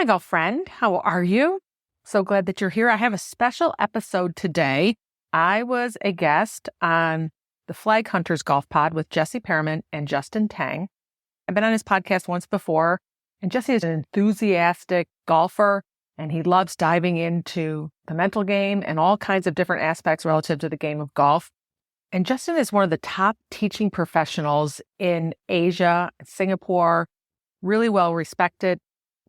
my golf friend. How are you? So glad that you're here. I have a special episode today. I was a guest on the Flag Hunters Golf Pod with Jesse Perryman and Justin Tang. I've been on his podcast once before, and Jesse is an enthusiastic golfer, and he loves diving into the mental game and all kinds of different aspects relative to the game of golf. And Justin is one of the top teaching professionals in Asia, Singapore, really well respected,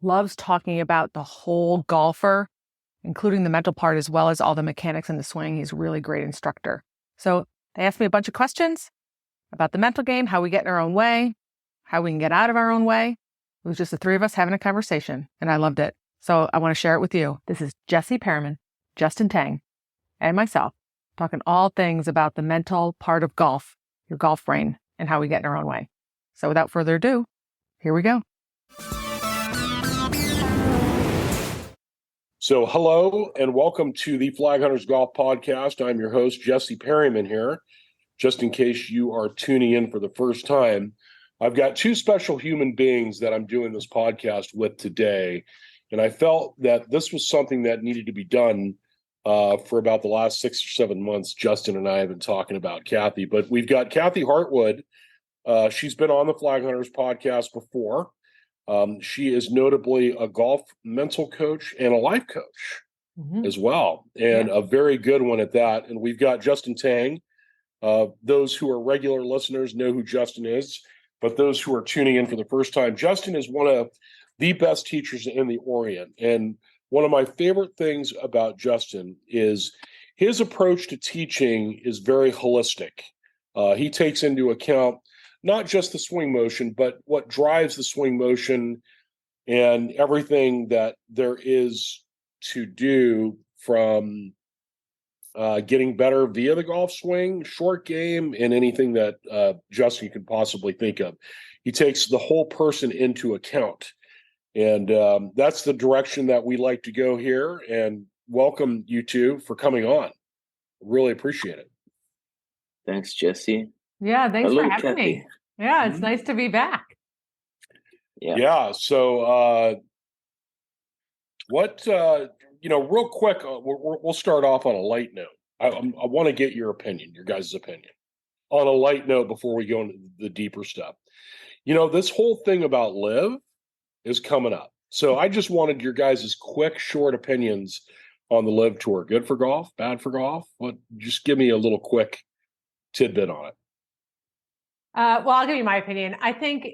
loves talking about the whole golfer, including the mental part as well as all the mechanics in the swing. He's a really great instructor. So they asked me a bunch of questions about the mental game, how we get in our own way, how we can get out of our own way. It was just the three of us having a conversation, and I loved it. So I want to share it with you. This is Jesse Perryman, Justin Tang, and myself, talking all things about the mental part of golf, your golf brain, and how we get in our own way. So without further ado, here we go. So hello and welcome to the Flag Hunters Golf Podcast. I'm your host, Jesse Perryman here. Just in case you are tuning in for the first time, I've got two special human beings that I'm doing this podcast with today. And I felt that this was something that needed to be done for about the last 6 or 7 months. Justin and I have been talking about Kathy, but we've got Kathy Hartwood. She's been on the Flag Hunters podcast before. She is notably a golf mental coach and a life coach as well, and a very good one at that. And we've got Justin Tang. Those who are regular listeners know who Justin is, but those who are tuning in for the first time, Justin is one of the best teachers in the Orient. And one of my favorite things about Justin is his approach to teaching is very holistic. He takes into account not just the swing motion, but what drives the swing motion and everything that there is to do from getting better via the golf swing, short game, and anything that Justin can possibly think of. He takes the whole person into account. And that's the direction that we like to go here. And welcome you two for coming on. Really appreciate it. Thanks, Jesse. Yeah, thanks Hello, for having Kathy. me. Yeah, it's nice to be back. Yeah. So what, real quick, we'll start off on a light note. I want to get your opinion, your guys' opinion on a light note before we go into the deeper stuff. This whole thing about live is coming up. So I just wanted your guys' quick, short opinions on the live tour. Good for golf, bad for golf? Just give me a little quick tidbit on it. Well, I'll give you my opinion. I think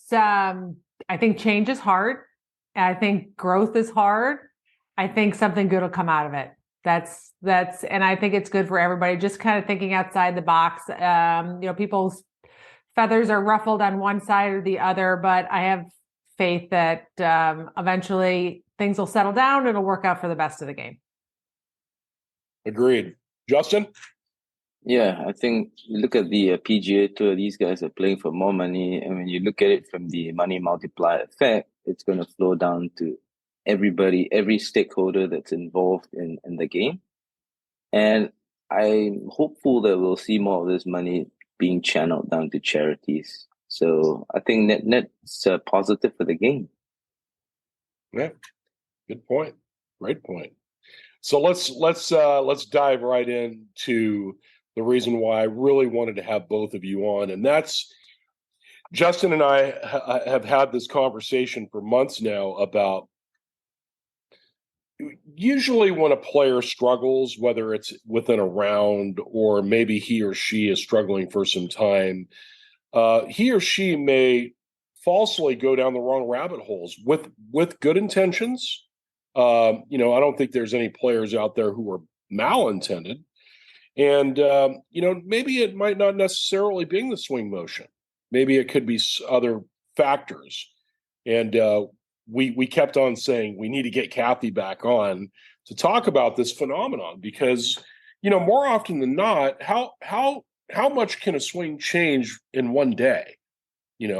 I think change is hard. I think growth is hard. I think something good will come out of it. And I think it's good for everybody. Just kind of thinking outside the box. People's feathers are ruffled on one side or the other, but I have faith that eventually things will settle down and it'll work out for the best of the game. Agreed. Justin? Yeah, I think you look at the PGA Tour, these guys are playing for more money. And when you look at it from the money multiplier effect, it's going to flow down to everybody, every stakeholder that's involved in the game. And I'm hopeful that we'll see more of this money being channeled down to charities. So I think net's positive for the game. Yeah, good point. Great point. So let's dive right into the reason why I really wanted to have both of you on, and that's Justin and I have had this conversation for months now about usually when a player struggles, whether it's within a round or maybe he or she is struggling for some time, he or she may falsely go down the wrong rabbit holes with good intentions. I don't think there's any players out there who are malintended. And, maybe it might not necessarily be the swing motion. Maybe it could be other factors. And we kept on saying we need to get Kathy back on to talk about this phenomenon because, more often than not, how much can a swing change in one day?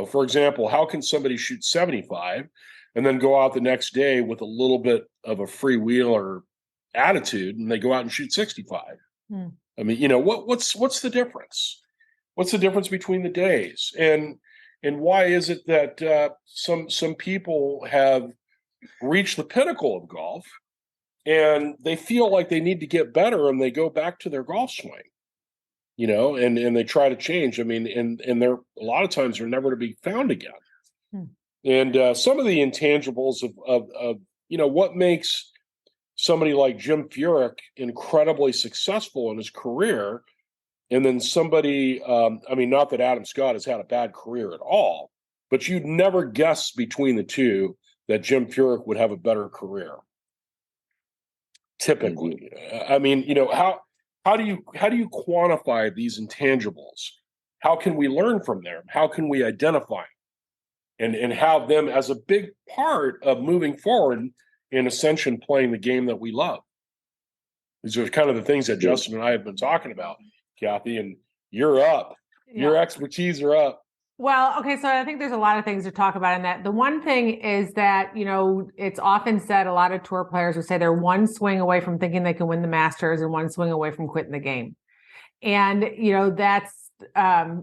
For example, how can somebody shoot 75 and then go out the next day with a little bit of a freewheeler attitude and they go out and shoot 65? I mean, what's the difference? What's the difference between the days? And why is it that some people have reach the pinnacle of golf and they feel like they need to get better and they go back to their golf swing, and they try to change. I mean, and they're a lot of times they're never to be found again. And some of the intangibles of what makes somebody like Jim Furyk incredibly successful in his career, and then somebody, not that Adam Scott has had a bad career at all, but you'd never guess between the two that Jim Furyk would have a better career. Typically, I mean, how do you quantify these intangibles? How can we learn from them? How can we identify and have them as a big part of moving forward in Ascension, playing the game that we love? These are kind of the things that Justin and I have been talking about, Kathy, and you're up. Yeah. Your expertise are up. Well, okay, so I think there's a lot of things to talk about in that. The one thing is that, it's often said, a lot of tour players will say they're one swing away from thinking they can win the Masters and one swing away from quitting the game. And, that's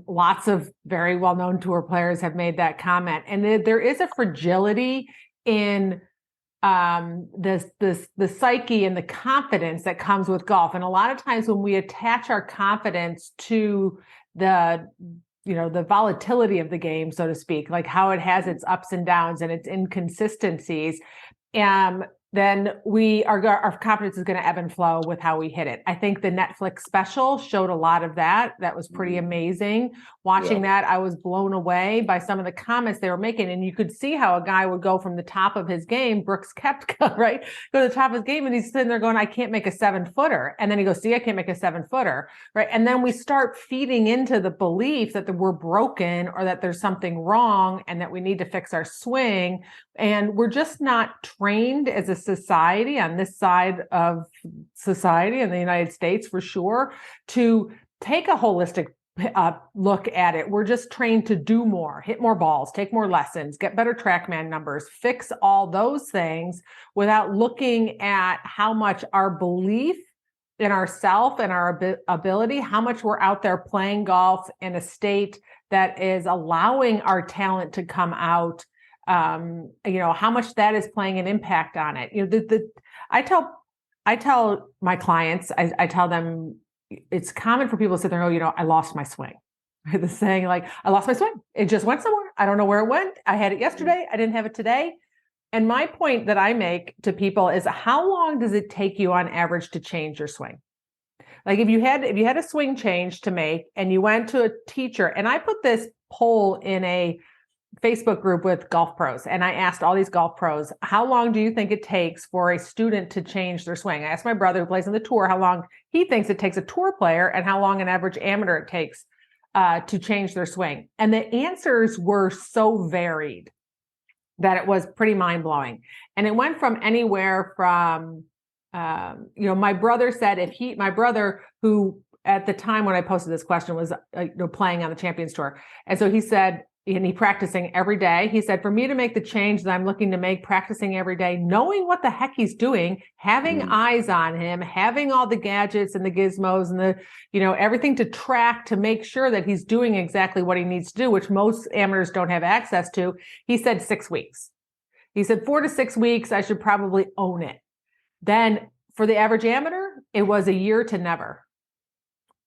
lots of very well-known tour players have made that comment. And there is a fragility in the psyche and the confidence that comes with golf. And a lot of times when we attach our confidence to the volatility of the game, so to speak, like how it has its ups and downs and its inconsistencies, then our confidence is going to ebb and flow with how we hit it. I think the Netflix special showed a lot of that. That was pretty amazing. Watching that, I was blown away by some of the comments they were making. And you could see how a guy would go from the top of his game, Brooks Koepka, right? Go to the top of his game and he's sitting there going, I can't make a 7-footer. And then he goes, see, I can't make a 7-footer, right? And then we start feeding into the belief that we're broken or that there's something wrong and that we need to fix our swing. And we're just not trained as a society on this side of society in the United States, for sure, to take a holistic look at it. We're just trained to do more, hit more balls, take more lessons, get better TrackMan numbers, fix all those things without looking at how much our belief in ourself and our ability, how much we're out there playing golf in a state that is allowing our talent to come out. How much that is playing an impact on it. I tell my clients, I tell them it's common for people to sit there and go, I lost my swing. The saying, like, I lost my swing. It just went somewhere. I don't know where it went. I had it yesterday. I didn't have it today. And my point that I make to people is, how long does it take you on average to change your swing? Like if you had a swing change to make and you went to a teacher, and I put this poll in a Facebook group with golf pros. And I asked all these golf pros, how long do you think it takes for a student to change their swing? I asked my brother who plays on the tour how long he thinks it takes a tour player and how long an average amateur it takes to change their swing. And the answers were so varied that it was pretty mind-blowing. And it went from anywhere from, my brother said my brother who at the time when I posted this question was playing on the Champions Tour. And so he said, and he practicing every day. He said, for me to make the change that I'm looking to make, practicing every day, knowing what the heck he's doing, having eyes on him, having all the gadgets and the gizmos and the, everything to track to make sure that he's doing exactly what he needs to do, which most amateurs don't have access to. He said 6 weeks. He said 4 to 6 weeks, I should probably own it. Then for the average amateur, it was a year to never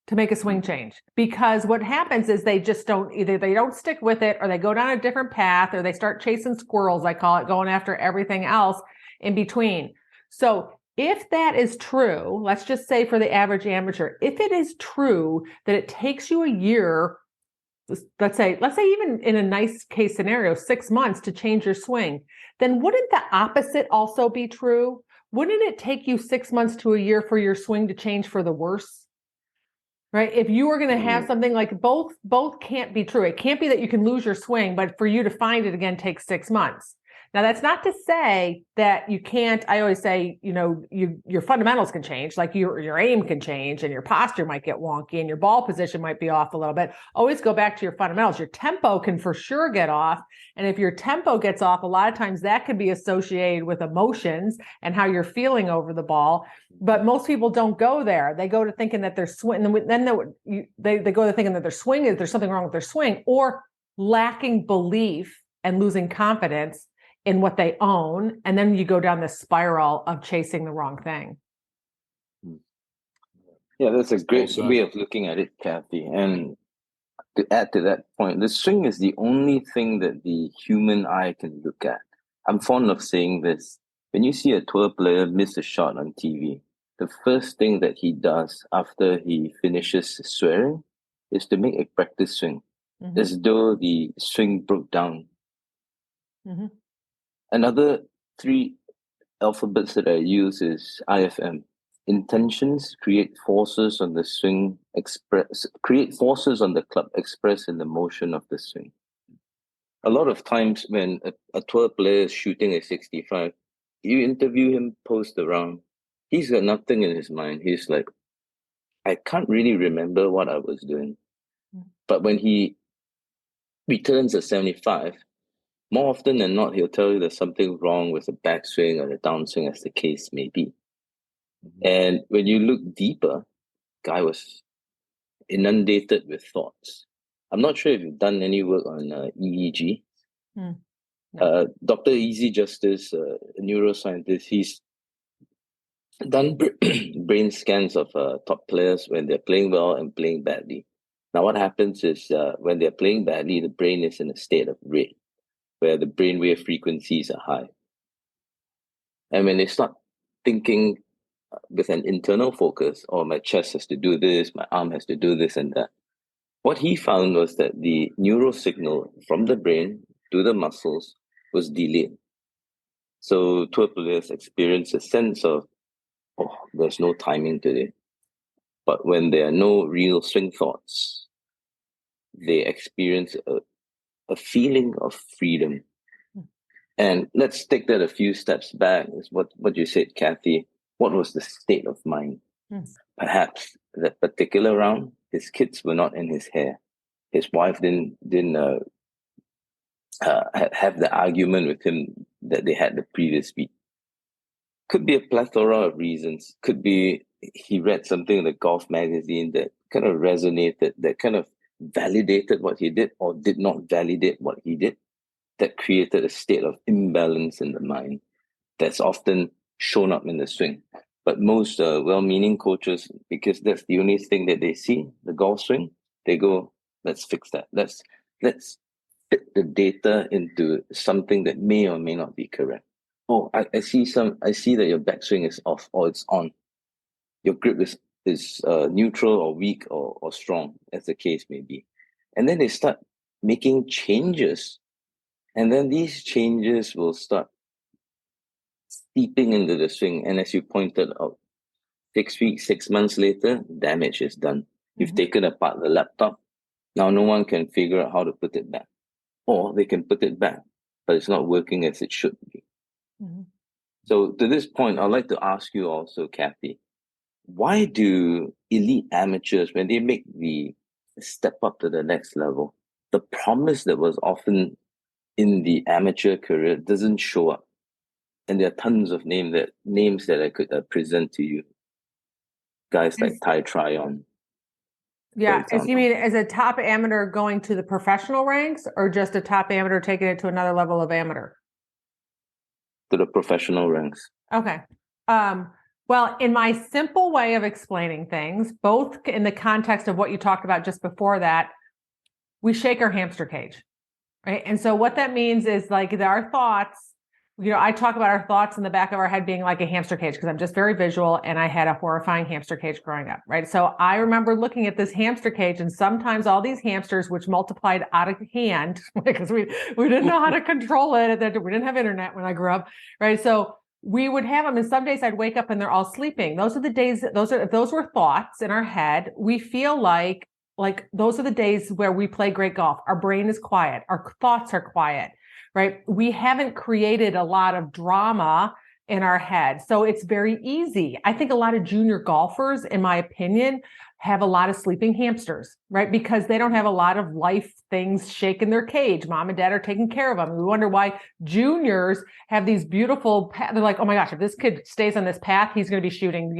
to make a swing change, because what happens is they just either they don't stick with it or they go down a different path or they start chasing squirrels, I call it, going after everything else in between. So if that is true, let's just say for the average amateur, if it is true that it takes you a year, let's say even in a nice case scenario, 6 months to change your swing, then wouldn't the opposite also be true? Wouldn't it take you 6 months to a year for your swing to change for the worse? Right? If you were going to have something like both can't be true. It can't be that you can lose your swing, but for you to find it again takes 6 months. Now, that's not to say that you can't. I always say, your fundamentals can change, like your aim can change and your posture might get wonky and your ball position might be off a little bit. Always go back to your fundamentals. Your tempo can for sure get off. And if your tempo gets off, a lot of times that could be associated with emotions and how you're feeling over the ball. But most people don't go there. They go to thinking that their swing, and then they go to thinking that their swing there's something wrong with their swing, or lacking belief and losing confidence in what they own. And then you go down this spiral of chasing the wrong thing. Yeah, that's a great Well said. way of looking at it, Kathy. And to add to that point, the swing is the only thing that the human eye can look at. I'm fond of saying this. When you see a tour player miss a shot on TV, the first thing that he does after he finishes swearing is to make a practice swing, as though the swing broke down. Another 3 alphabets that I use is IFM. Intentions create forces on the swing, create forces on the club, expressed in the motion of the swing. A lot of times when a tour player is shooting a 65, you interview him post the round, he's got nothing in his mind. He's like, I can't really remember what I was doing. But when he returns a 75, more often than not, he'll tell you there's something wrong with the backswing or the downswing, as the case may be. And when you look deeper, guy was inundated with thoughts. I'm not sure if you've done any work on EEG. Dr. Easy Justice, a neuroscientist, he's done brain scans of top players when they're playing well and playing badly. Now, what happens is when they're playing badly, the brain is in a state of red, where the brainwave frequencies are high. And when they start thinking with an internal focus, or my chest has to do this, my arm has to do this and that, what he found was that the neural signal from the brain to the muscles was delayed. So tour players experience a sense of, oh, there's no timing today. But when there are no real swing thoughts, they experience a feeling of freedom. And let's take that a few steps back. Is what you said, Kathy. What was the state of mind? Perhaps that particular round, his kids were not in his hair. His wife didn't have the argument with him that they had the previous week. Could be a plethora of reasons. Could be he read something in the golf magazine that kind of resonated, that kind of validated what he did or did not validate what he did, that created a state of imbalance in the mind that's often shown up in the swing. But most well-meaning coaches, because that's the only thing that they see, the golf swing, they go, let's fix that. Let's fit the data into something that may or may not be correct. Oh, I see that your backswing is off or it's on. Your grip is neutral or weak or strong, as the case may be. And then they start making changes. And then these changes will start seeping into the swing. And as you pointed out, 6 weeks, 6 months later, damage is done. You've taken apart the laptop. Now no one can figure out how to put it back. Or they can put it back, but it's not working as it should be. So to this point, I'd like to ask you also, Kathy, why do elite amateurs, when they make the step up to the next level, the promise that was often in the amateur career doesn't show up? And there are tons of names that I could present to you. Guys like Ty Tryon. Yeah, you mean as a top amateur going to the professional ranks, or just a top amateur taking it to another level of amateur? To the professional ranks. Okay. Well, in my simple way of explaining things, both in the context of what you talked about just before that, we shake our hamster cage, right? And so what that means is like our thoughts, I talk about our thoughts in the back of our head being like a hamster cage because I'm just very visual, and I had a horrifying hamster cage growing up, right? So I remember looking at this hamster cage, and sometimes all these hamsters, which multiplied out of hand because we didn't know how to control it. We didn't have internet when I grew up, right? So we would have them, and some days I'd wake up and they're all sleeping. Those are the days, if those were thoughts in our head, we feel like those are the days where we play great golf. Our brain is quiet. Our thoughts are quiet. Right? We haven't created a lot of drama in our head. So it's very easy. I think a lot of junior golfers, in my opinion, have a lot of sleeping hamsters, right? Because they don't have a lot of life things shaking their cage. Mom and dad are taking care of them. We wonder why juniors have these beautiful paths. They're like, oh my gosh, if this kid stays on this path, he's going to be shooting,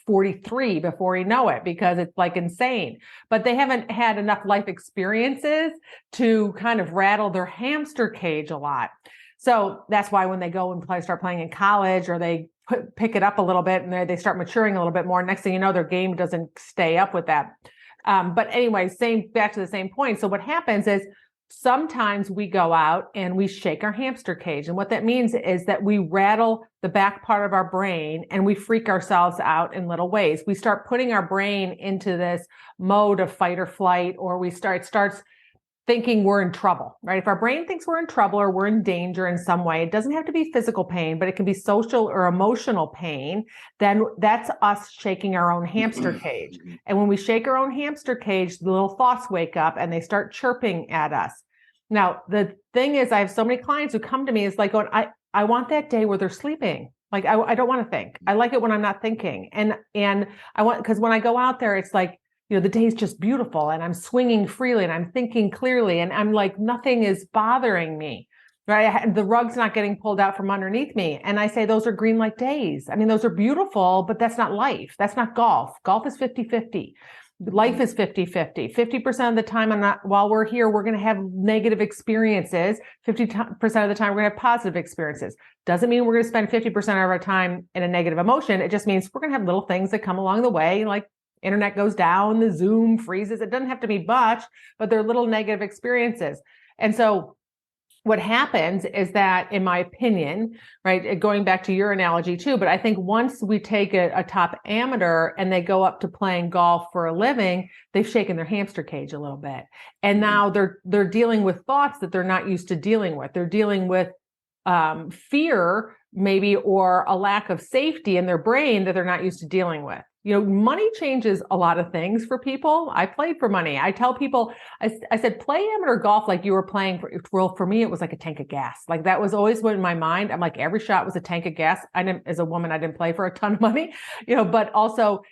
43 before he know it, because it's like insane. But they haven't had enough life experiences to kind of rattle their hamster cage a lot. So that's why when they go and start playing in college, or they pick it up a little bit and they start maturing a little bit more, next thing you know, their game doesn't stay up with that. But anyway, back to the same point. So what happens is sometimes we go out and we shake our hamster cage. And what that means is that we rattle the back part of our brain and we freak ourselves out in little ways. We start putting our brain into this mode of fight or flight, or it starts thinking we're in trouble, right? If our brain thinks we're in trouble or we're in danger in some way, it doesn't have to be physical pain, but it can be social or emotional pain, then that's us shaking our own hamster cage. And when we shake our own hamster cage, the little thoughts wake up and they start chirping at us. Now, the thing is, I have so many clients who come to me, it's like going, I want that day where they're sleeping. Like, I don't want to think. I like it when I'm not thinking. And I want, because when I go out there, it's like, the day's just beautiful and I'm swinging freely and I'm thinking clearly and I'm like, nothing is bothering me, right? The rug's not getting pulled out from underneath me. And I say, those are green light days. I mean, those are beautiful, but that's not life. That's not golf. Golf is 50-50. Life is 50-50. 50% of the time, while we're here, we're going to have negative experiences. 50% of the time, we're going to have positive experiences. Doesn't mean we're going to spend 50% of our time in a negative emotion. It just means we're going to have little things that come along the way, like internet goes down, the Zoom freezes. It doesn't have to be much, but they're little negative experiences. And so what happens is that, in my opinion, right, going back to your analogy too, but I think once we take a top amateur and they go up to playing golf for a living, they've shaken their hamster cage a little bit. And now they're dealing with thoughts that they're not used to dealing with. They're dealing with fear maybe, or a lack of safety in their brain that they're not used to dealing with. Money changes a lot of things for people. I played for money. I tell people, I said, play amateur golf like you were playing for me, it was like a tank of gas. Like that was always what in my mind. I'm like, every shot was a tank of gas. As a woman, I didn't play for a ton of money, but also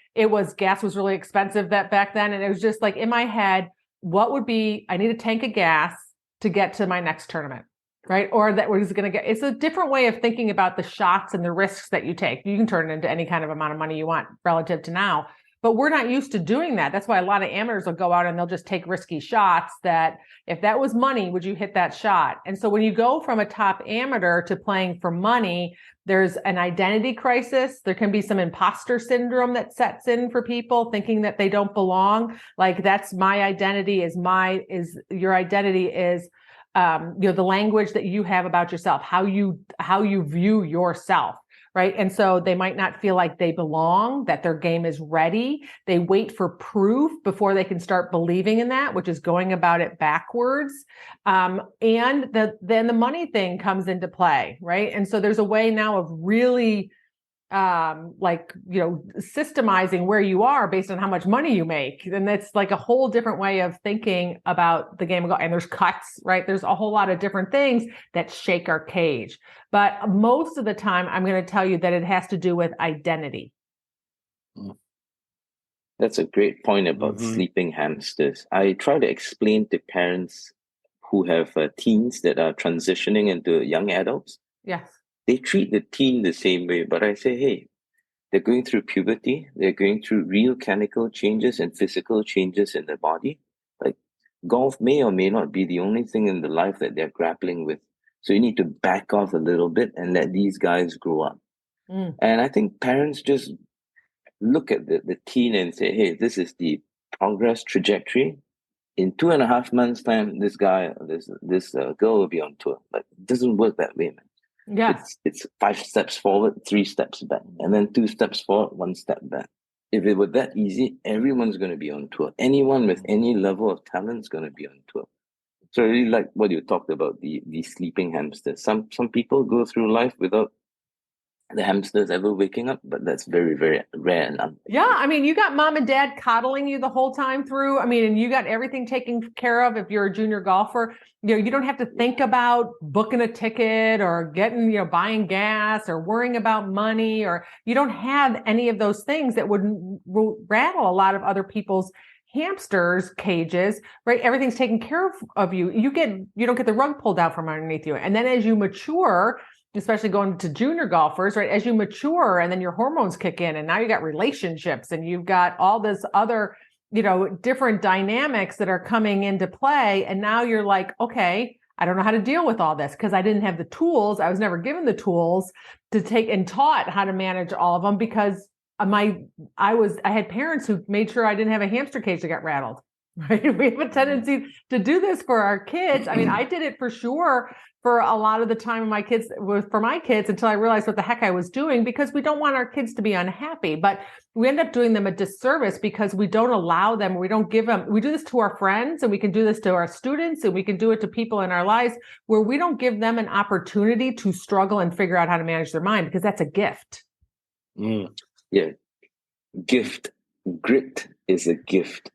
gas was really expensive back then. And it was just like in my head, I need a tank of gas to get to my next tournament. Right. Or that we're going to get, it's a different way of thinking about the shots and the risks that you take. You can turn it into any kind of amount of money you want relative to now, but we're not used to doing that. That's why a lot of amateurs will go out and they'll just take risky shots that if that was money, would you hit that shot? And so when you go from a top amateur to playing for money, there's an identity crisis. There can be some imposter syndrome that sets in for people thinking that they don't belong. Like that's my identity your identity is the language that you have about yourself, how you view yourself, right? And so they might not feel like they belong, that their game is ready. They wait for proof before they can start believing in that, which is going about it backwards. And then the money thing comes into play, right? And so there's a way now of really systemizing where you are based on how much money you make. And that's like a whole different way of thinking about the game of golf. And there's cuts, right? There's a whole lot of different things that shake our cage. But most of the time, I'm going to tell you that it has to do with identity. That's a great point about sleeping hamsters. I try to explain to parents who have teens that are transitioning into young adults. Yes. They treat the teen the same way, but I say, hey, they're going through puberty. They're going through real chemical changes and physical changes in their body. Like golf may or may not be the only thing in the life that they're grappling with. So you need to back off a little bit and let these guys grow up. And I think parents just look at the teen and say, hey, this is the progress trajectory. In 2.5 months' time, this girl will be on tour. Like it doesn't work that way, man. Yeah. It's 5 steps forward, 3 steps back, and then 2 steps forward, 1 step back. If it were that easy, everyone's going to be on tour. Anyone with any level of talent is going to be on tour. So I really like what you talked about, the sleeping hamsters. Some people go through life without the hamsters ever waking up, but that's very, very rare and unlikely. Yeah, I mean, you got mom and dad coddling you the whole time through. I mean, and you got everything taken care of if you're a junior golfer. You don't have to think about booking a ticket or getting, buying gas or worrying about money, or you don't have any of those things that would rattle a lot of other people's hamsters cages, right? Everything's taken care of you. You don't get the rug pulled out from underneath you. And then as you mature, especially going to junior golfers, right? As you mature and then your hormones kick in and now you got relationships and you've got all this other, different dynamics that are coming into play. And now you're like, okay, I don't know how to deal with all this because I didn't have the tools. I was never given the tools to take and taught how to manage all of them because I had parents who made sure I didn't have a hamster cage that got rattled. Right? We have a tendency to do this for our kids. I mean, I did it for sure for a lot of the time for my kids until I realized what the heck I was doing, because we don't want our kids to be unhappy, but we end up doing them a disservice because we don't allow them, we don't give them, we do this to our friends and we can do this to our students and we can do it to people in our lives where we don't give them an opportunity to struggle and figure out how to manage their mind, because that's a gift. Yeah. Gift. Grit is a gift.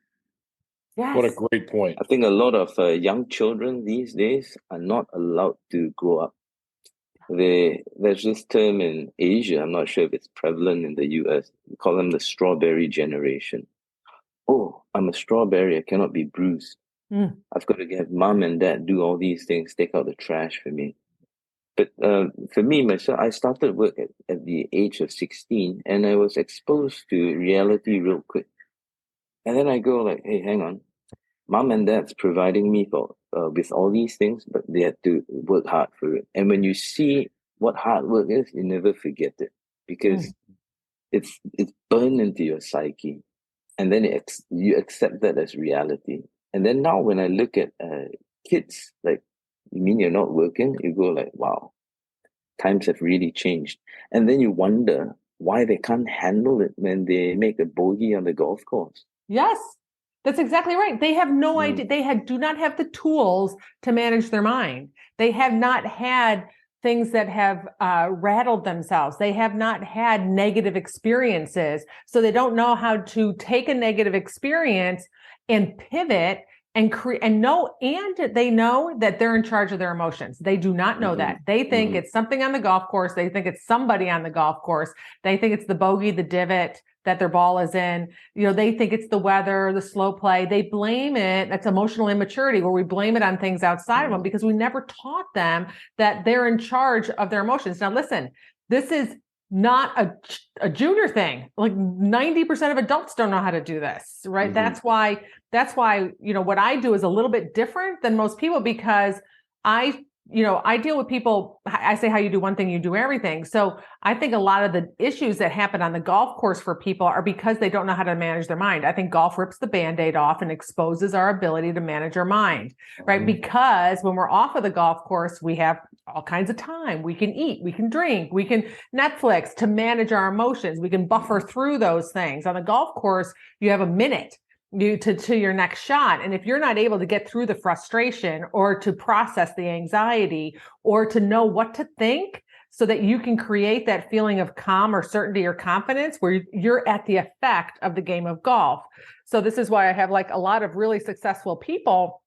Yes. What a great point. I think a lot of young children these days are not allowed to grow up. There's this term in Asia, I'm not sure if it's prevalent in the US, we call them the strawberry generation. Oh, I'm a strawberry, I cannot be bruised. I've got to get mom and dad do all these things, take out the trash for me. But for me, myself, I started work at the age of 16 and I was exposed to reality real quick. And then I go like, hey, hang on. Mom and dad's providing me with all these things, but they had to work hard for it. And when you see what hard work is, you never forget it because it's burned into your psyche. And then you accept that as reality. And then now when I look at kids, like, you mean you're not working? You go like, wow, times have really changed. And then you wonder why they can't handle it when they make a bogey on the golf course. Yes, that's exactly right. They have no idea. They do not have the tools to manage their mind. They have not had things that have rattled themselves. They have not had negative experiences. So they don't know how to take a negative experience and pivot and they know that they're in charge of their emotions. They do not know that. They think it's something on the golf course. They think it's somebody on the golf course. They think it's the bogey, the divot that their ball is in. You know, they think it's the weather, the slow play. They blame it. That's emotional immaturity, where we blame it on things outside of them because we never taught them that they're in charge of their emotions. Now, listen, this is not a junior thing. Like 90% of adults don't know how to do this, right? That's why, you know, what I do is a little bit different than most people, because I deal with people. I say, how you do one thing, you do everything. So I think a lot of the issues that happen on the golf course for people are because they don't know how to manage their mind. I think golf rips the Band-Aid off and exposes our ability to manage our mind, right? Because when we're off of the golf course, we have all kinds of time. We can eat, we can drink, we can Netflix to manage our emotions. We can buffer through those things. On the golf course, you have a minute to your next shot. And if you're not able to get through the frustration or to process the anxiety or to know what to think so that you can create that feeling of calm or certainty or confidence where you're at the effect of the game of golf. So this is why I have like a lot of really successful people,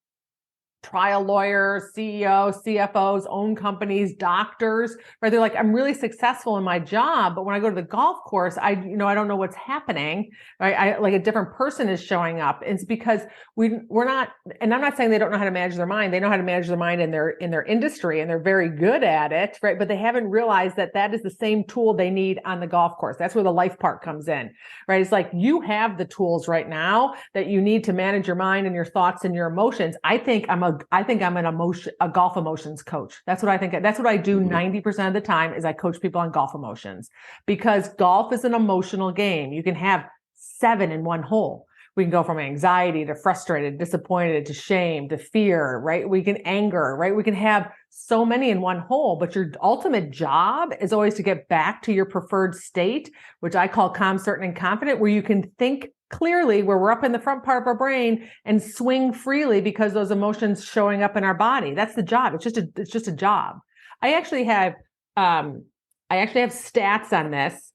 trial lawyers, CEOs, CFOs, own companies, doctors, right? They're like, I'm really successful in my job, but when I go to the golf course, I don't know what's happening, right? Like a different person is showing up. It's because we're not, and I'm not saying they don't know how to manage their mind. They know how to manage their mind in their industry, and they're very good at it, right? But they haven't realized that is the same tool they need on the golf course. That's where the life part comes in, right? It's like, you have the tools right now that you need to manage your mind and your thoughts and your emotions. I think I'm a golf emotions coach. That's what I think. That's what I do 90% of the time, is I coach people on golf emotions, because golf is an emotional game. You can have 7 in one hole. We can go from anxiety to frustrated, disappointed, to shame, to fear, right? We can anger, right? We can have so many in one hole, but your ultimate job is always to get back to your preferred state, which I call calm, certain, and confident, where you can think clearly, where we're up in the front part of our brain and swing freely because those emotions showing up in our body. That's the job. It's just a job. I actually have stats on this,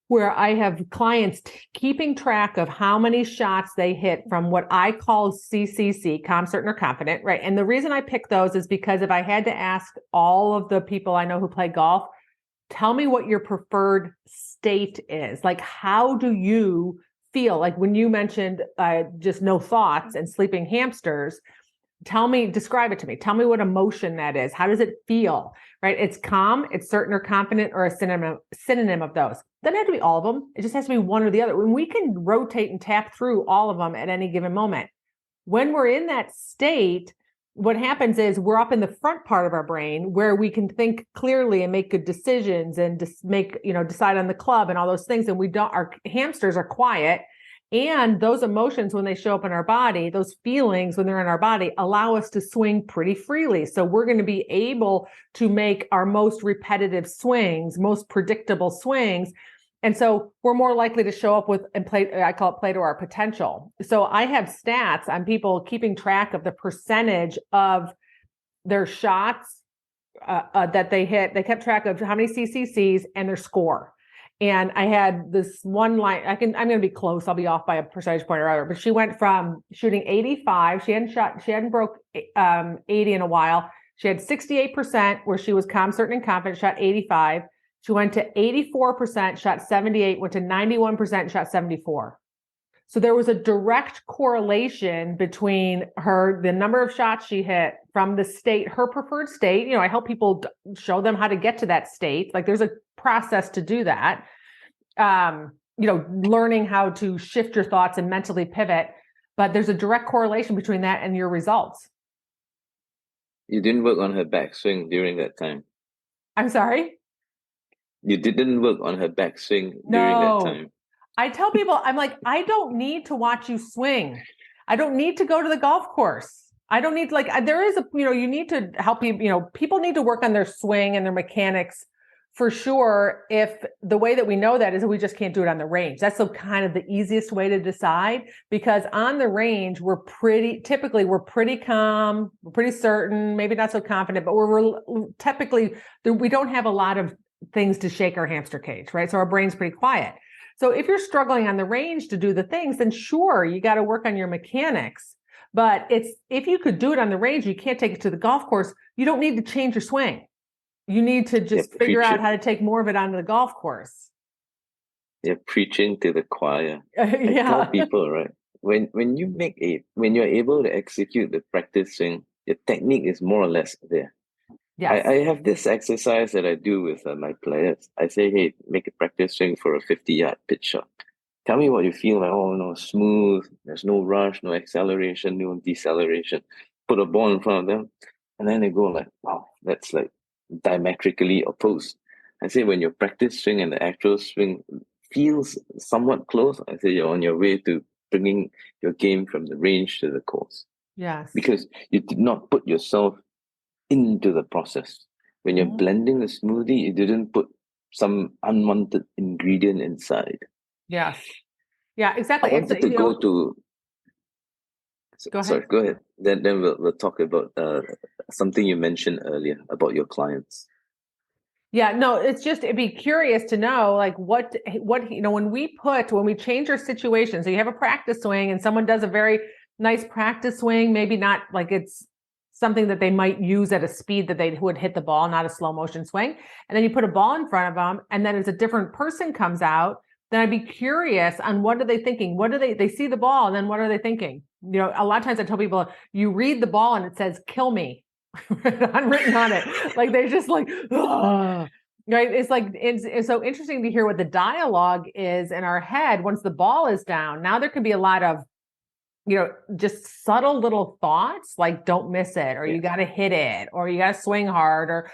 where I have clients keeping track of how many shots they hit from what I call CCC, calm, certain, or confident, right? And the reason I pick those is because if I had to ask all of the people I know who play golf, tell me what your preferred state is. Like, how do you feel? Like when you mentioned just no thoughts and sleeping hamsters, describe it to me. Tell me what emotion that is. How does it feel, right? It's calm, it's certain or confident, or a synonym of those. Doesn't have to be all of them. It just has to be one or the other. When we can rotate and tap through all of them at any given moment. When we're in that state, what happens is we're up in the front part of our brain where we can think clearly and make good decisions and just make, decide on the club and all those things. And our hamsters are quiet. And those emotions, when they show up in our body, those feelings when they're in our body allow us to swing pretty freely. So we're going to be able to make our most repetitive swings, most predictable swings. And so we're more likely to show up with and play, I call it play to our potential. So I have stats on people keeping track of the percentage of their shots that they hit. They kept track of how many CCCs and their score. And I had this one line, I'm going to be close. I'll be off by a percentage point or other, but she went from shooting 85. She hadn't broke 80 in a while. She had 68% where she was calm, certain, and confident, shot 85. She went to 84%, shot 78, went to 91%, shot 74. So there was a direct correlation between the number of shots she hit from the state, her preferred state. I help people show them how to get to that state. Like there's a process to do that. Learning how to shift your thoughts and mentally pivot, but there's a direct correlation between that and your results. You didn't work on her backswing during that time. I'm sorry? You didn't work on her backswing during that time. I tell people, I'm like, I don't need to watch you swing. I don't need to go to the golf course. I don't need there is you need to help people, people need to work on their swing and their mechanics for sure. If the way that we know that is that we just can't do it on the range. That's kind of the easiest way to decide, because on the range, we're pretty calm, we're pretty certain, maybe not so confident, but we're typically, we don't have a lot of things to shake our hamster cage, right? So our brain's pretty quiet. So if you're struggling on the range to do the things, then sure, you got to work on your mechanics. But if you could do it on the range, you can't take it to the golf course. You don't need to change your swing. You need to just figure out how to take more of it onto the golf course. You're preaching to the choir. Yeah. I tell people, right? When you're able to execute the practice swing, your technique is more or less there. Yes. I have this exercise that I do with my players. I say, hey, make a practice swing for a 50-yard pitch shot. Tell me what you feel like. Oh, no, smooth. There's no rush, no acceleration, no deceleration. Put a ball in front of them. And then they go like, wow, that's like diametrically opposed. I say when your practice swing and the actual swing feels somewhat close, I say you're on your way to bringing your game from the range to the course. Yes. Because you did not put yourself into the process. When you're blending the smoothie, you didn't put some unwanted ingredient inside. Yes. Yeah, exactly. I wanted to go to... Go ahead. Sorry, go ahead. Then we'll talk about something you mentioned earlier about your clients. Yeah, no, it'd be curious to know like what when we change our situation. So you have a practice swing and someone does a very nice practice swing, maybe not like it's something that they might use at a speed that they would hit the ball, not a slow motion swing. And then you put a ball in front of them, and then as a different person comes out, then I'd be curious on what are they thinking? What do they see the ball, and then what are they thinking? A lot of times I tell people, you read the ball and it says, kill me, unwritten on it. Like they're just like, ugh. Right. It's so interesting to hear what the dialogue is in our head once the ball is down. Now there can be a lot of just subtle little thoughts like don't miss it, or you got to hit it, or you got to swing hard, or,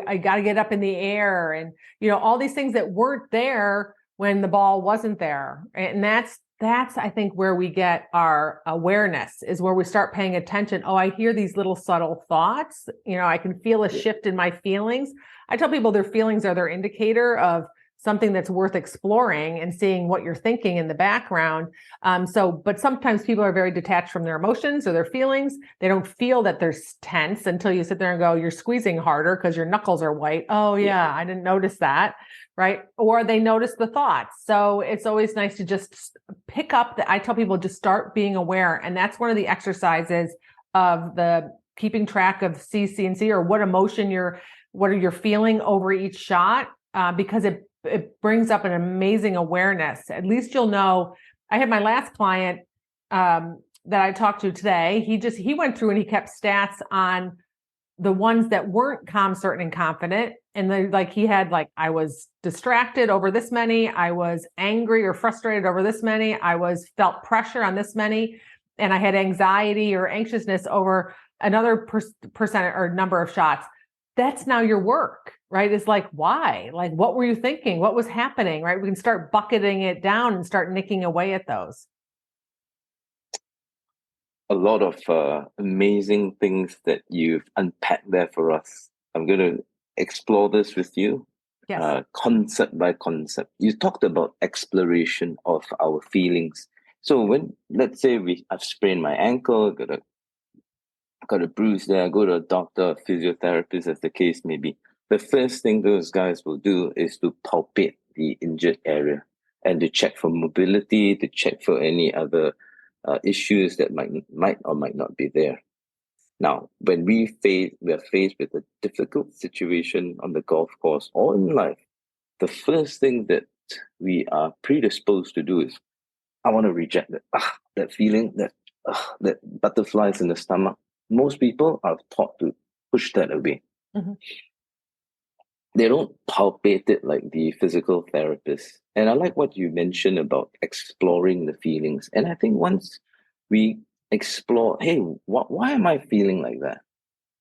I got to get up in the air, and, all these things that weren't there when the ball wasn't there. And that's, I think, where we get our awareness, is where we start paying attention. Oh, I hear these little subtle thoughts. I can feel a shift in my feelings. I tell people their feelings are their indicator of something that's worth exploring and seeing what you're thinking in the background. But sometimes people are very detached from their emotions or their feelings. They don't feel that they're tense until you sit there and go, you're squeezing harder because your knuckles are white. Oh yeah, I didn't notice that. Right. Or they notice the thoughts. So it's always nice to just pick up I tell people just start being aware. And that's one of the exercises of the keeping track of CC&C, or what are you feeling over each shot? Because it brings up an amazing awareness. At least you'll know. I had my last client that I talked to today. He went through and he kept stats on the ones that weren't calm, certain, and confident. And then he had I was distracted over this many. I was angry or frustrated over this many. I felt pressure on this many. And I had anxiety or anxiousness over another percent or number of shots. That's now your work, right? It's like, why? Like, what were you thinking? What was happening, right? We can start bucketing it down and start nicking away at those. A lot of amazing things that you've unpacked there for us. I'm going to explore this with you, Yes. concept by concept. You talked about exploration of our feelings. So when, let's say I've sprained my ankle, got a bruise there, I go to a doctor, a physiotherapist, as the case may be. The first thing those guys will do is to palpate the injured area and to check for mobility, to check for any other issues that might or might not be there. Now, when we are faced with a difficult situation on the golf course or in life, the first thing that we are predisposed to do is, I want to reject that feeling, that butterflies in the stomach. Most people are taught to push that away. Mm-hmm. They don't palpate it like the physical therapist. And I like what you mentioned about exploring the feelings. And I think once we explore, hey, why am I feeling like that?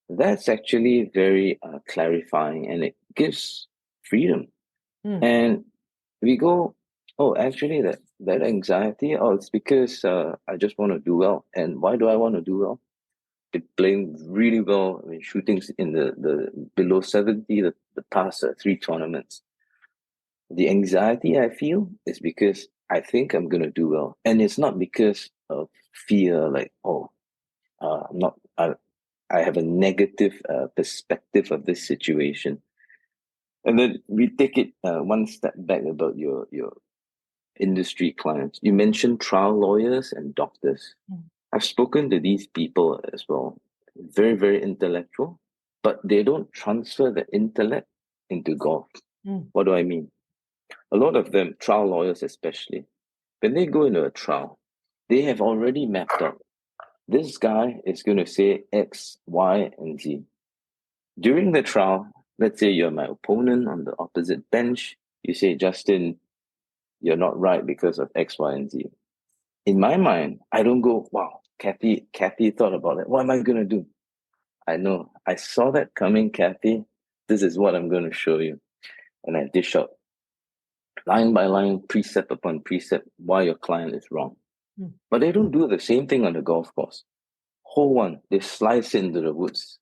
That's actually very clarifying, and it gives freedom. And we go, oh, actually that anxiety, it's because I just want to do well. And why do I want to do well? They're playing really well. I mean, shootings in the below 70, the past 3 tournaments. The anxiety I feel is because I think I'm going to do well. And it's not because of fear, like, I have a negative perspective of this situation. And then we take it one step back about your industry clients. You mentioned trial lawyers and doctors. I've spoken to these people as well. Very, very intellectual, but they don't transfer the intellect into golf. What do I mean? A lot of them, trial lawyers especially, when they go into a trial, they have already mapped out, this guy is going to say X, Y, and Z. During the trial, let's say you're my opponent on the opposite bench, you say, Justin, you're not right because of X, Y, and Z. In my mind, I don't go, wow, Kathy thought about it. What am I going to do? I know. I saw that coming, Kathy. This is what I'm going to show you. And I dish out line by line, precept upon precept, why your client is wrong. But they don't do the same thing on the golf course. Hole 1, they slice into the woods.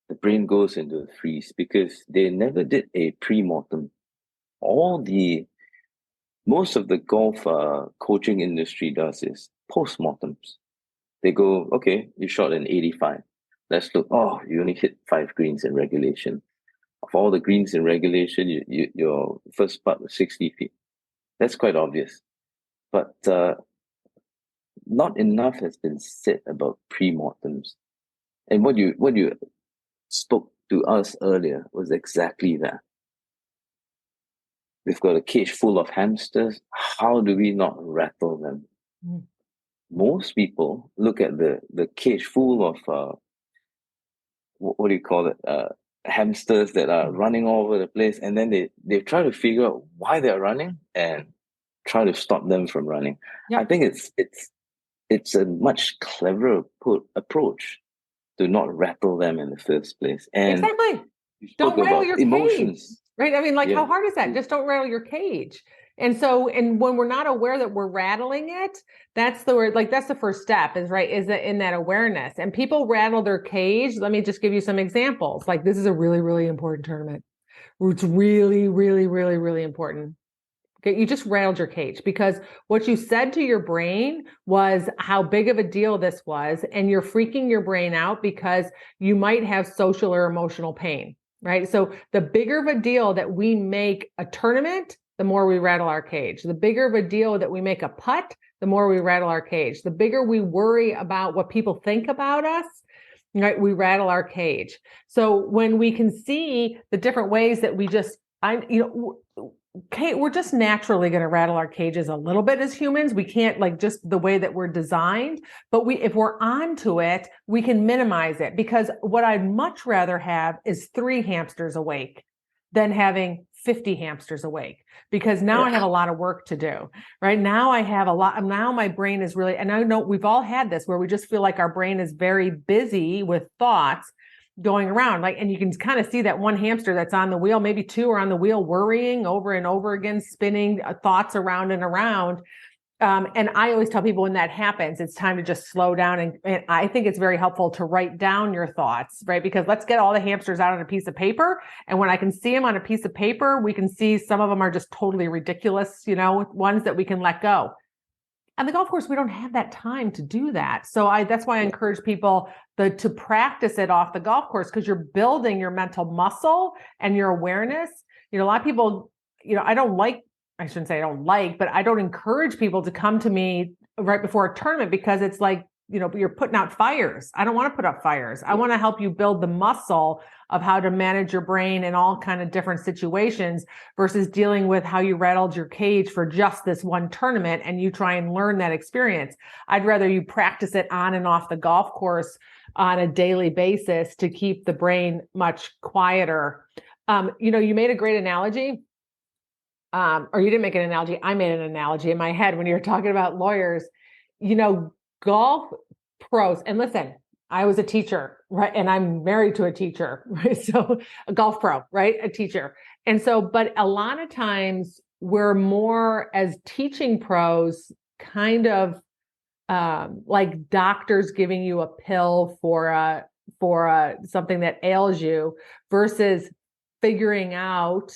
The brain goes into the freeze because they never did a pre-mortem. Most of the golf coaching industry does is post-mortems. They go, okay, you shot an 85. Let's look, you only hit 5 greens in regulation. Of all the greens in regulation, your first putt was 60 feet. That's quite obvious. But not enough has been said about pre-mortems. And what you spoke to us earlier was exactly that. We've got a cage full of hamsters. How do we not rattle them? Most people look at the cage full of what do you call it? Hamsters that are running all over the place, and then they try to figure out why they're running and try to stop them from running. Yep. I think it's a much cleverer approach to not rattle them in the first place. And exactly. Don't rattle your emotions. Cage, right? I mean, how hard is that? Just don't rattle your cage. And when we're not aware that we're rattling it, that's the word, that's the first step is in that awareness. And people rattle their cage. Let me just give you some examples. Like, this is a really, really important tournament. It's really, really, really, really important. Okay, you just rattled your cage because what you said to your brain was how big of a deal this was. And you're freaking your brain out because you might have social or emotional pain, right? So the bigger of a deal that we make a tournament, the more we rattle our cage. The bigger of a deal that we make a putt, the more we rattle our cage. The bigger we worry about what people think about us, right, we rattle our cage. So when we can see the different ways that we just, we're just naturally going to rattle our cages a little bit as humans. We can't just the way that we're designed, but if we're onto it, we can minimize it, because what I'd much rather have is 3 hamsters awake than having 50 hamsters awake, because now I have a lot of work to do, right? Now I have now my brain is really, and I know we've all had this where we just feel like our brain is very busy with thoughts going around, like, and you can kind of see that one hamster that's on the wheel, maybe two are on the wheel, worrying over and over again, spinning thoughts around and around. And I always tell people when that happens, it's time to just slow down. And I think it's very helpful to write down your thoughts, right? Because let's get all the hamsters out on a piece of paper. And when I can see them on a piece of paper, we can see some of them are just totally ridiculous, ones that we can let go. On the golf course, we don't have that time to do that. So that's why I encourage people to practice it off the golf course, because you're building your mental muscle and your awareness. A lot of people, I shouldn't say I don't like, but I don't encourage people to come to me right before a tournament, because it's like, you're putting out fires. I don't want to put out fires. I want to help you build the muscle of how to manage your brain in all kind of different situations, versus dealing with how you rattled your cage for just this one tournament and you try and learn that experience. I'd rather you practice it on and off the golf course on a daily basis to keep the brain much quieter. You made a great analogy. Or you didn't make an analogy. I made an analogy in my head when you were talking about lawyers. Golf pros, and listen, I was a teacher, right? And I'm married to a teacher, right? So a golf pro, right? A teacher. And so, but a lot of times we're more as teaching pros, kind of like doctors giving you a pill for something that ails you, versus figuring out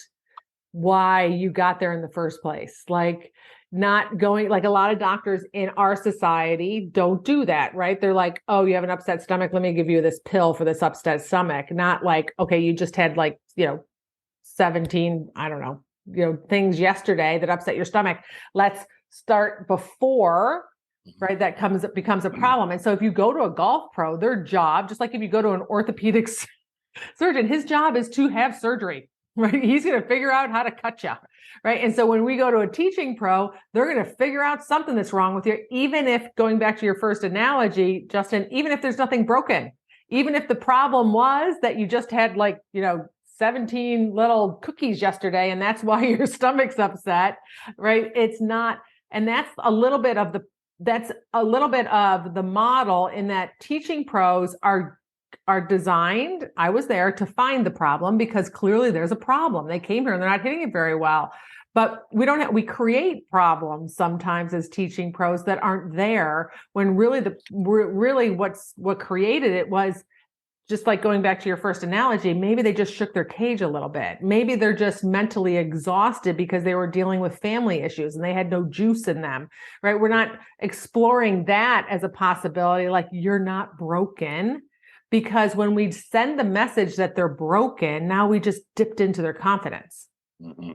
why you got there in the first place. Like, not going, like, a lot of doctors in our society don't do that, right? They're like, oh, you have an upset stomach, let me give you this pill for this upset stomach. Not like, okay, you just had 17, I don't know, things yesterday that upset your stomach. Let's start before, right? That becomes a problem. And so if you go to a golf pro, their job, just like if you go to an orthopedic surgeon, his job is to have surgery, right? He's going to figure out how to cut you, right? And so when we go to a teaching pro, they're going to figure out something that's wrong with you, even if, going back to your first analogy, Justin, even if there's nothing broken, even if the problem was that you just had 17 little cookies yesterday, and that's why your stomach's upset, right? It's not, and that's a little bit of the model, in that teaching pros are designed, I was there to find the problem, because clearly there's a problem. They came here and they're not hitting it very well. But we create problems sometimes as teaching pros that aren't there, when really what created it was, just like going back to your first analogy, maybe they just shook their cage a little bit. Maybe they're just mentally exhausted because they were dealing with family issues and they had no juice in them, right? We're not exploring that as a possibility, like, you're not broken. Because when we send the message that they're broken, now we just dipped into their confidence. Mm-hmm.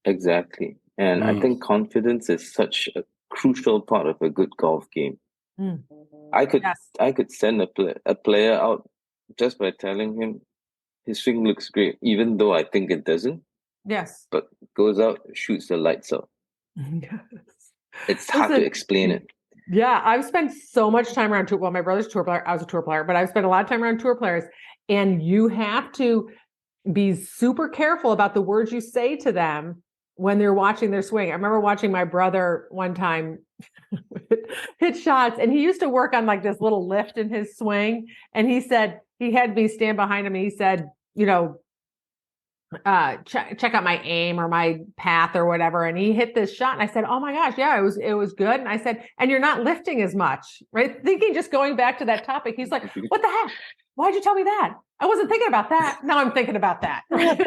Exactly. And I think confidence is such a crucial part of a good golf game. I could send a player out just by telling him his swing looks great, even though I think it doesn't. Yes. But goes out, shoots the lights out. Yes. It's hard to explain it. Yeah, I've spent so much time around tour. Well, my brother's a tour player. I was a tour player, but I've spent a lot of time around tour players. And you have to be super careful about the words you say to them when they're watching their swing. I remember watching my brother one time hit shots, and he used to work on this little lift in his swing. And he said, he had me stand behind him, and he said, check out my aim or my path or whatever. And he hit this shot, and I said, oh my gosh, yeah, it was good. And I said, and you're not lifting as much, right? Thinking, just going back to that topic, he's like, what the heck? Why'd you tell me that? I wasn't thinking about that. Now I'm thinking about that. Right?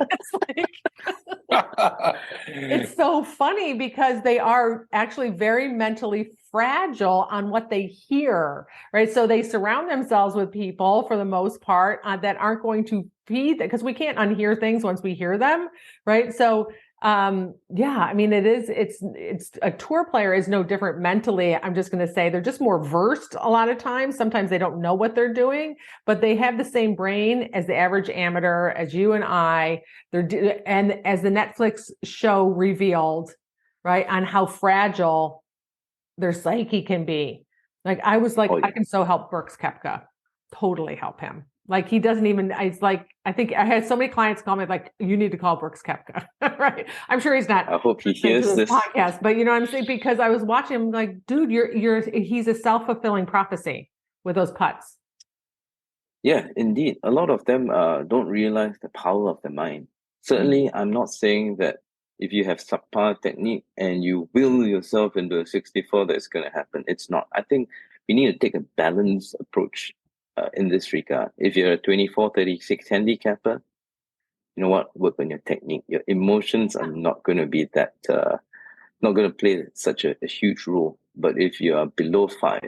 It's so funny, because they are actually very mentally fragile on what they hear, right? So they surround themselves with people, for the most part, that aren't going to feed, because we can't unhear things once we hear them, right? So it's a tour player is no different mentally. I'm just going to say they're just more versed a lot of times. Sometimes they don't know what they're doing, but they have the same brain as the average amateur, as you and I. And as the Netflix show revealed, right, on how fragile their psyche can be. Like, I was like, I can so help Brooks Koepka, totally help him. Like he doesn't even, it's like, I think I had so many clients call me like, you need to call Brooks Koepka, right? I'm sure he's not I hope he listening to hears this. podcast, but you know what I'm saying? Because I was watching him like, dude, he's a self-fulfilling prophecy with those putts. Yeah, indeed. A lot of them don't realize the power of the mind. Certainly, I'm not saying that if you have subpar technique and you will yourself into a 64, that's going to happen. It's not. I think we need to take a balanced approach in this regard. If you're a 24, 36 handicapper, you know what? Work on your technique. Your emotions are not going to be that, not going to play such a huge role. But if you are below 5,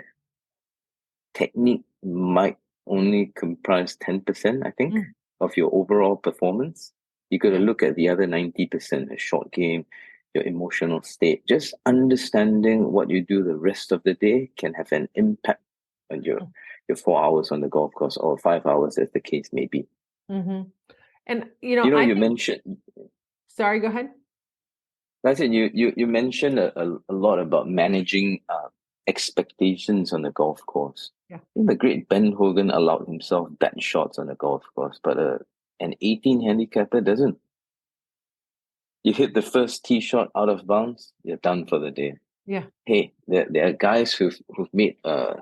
technique might only comprise 10%, I think, of your overall performance. You got to look at the other 90%, a short game, your emotional state. Just understanding what you do the rest of the day can have an impact on your 4 hours on the golf course or 5 hours, as the case may be. Mm-hmm. And, you mentioned... Sorry, go ahead. That's it. You mentioned a lot about managing expectations on the golf course. Yeah. I think the great Ben Hogan allowed himself bad shots on the golf course, but an 18 handicapper doesn't. You hit the first tee shot out of bounds, you're done for the day. Yeah. Hey, there are guys who've made a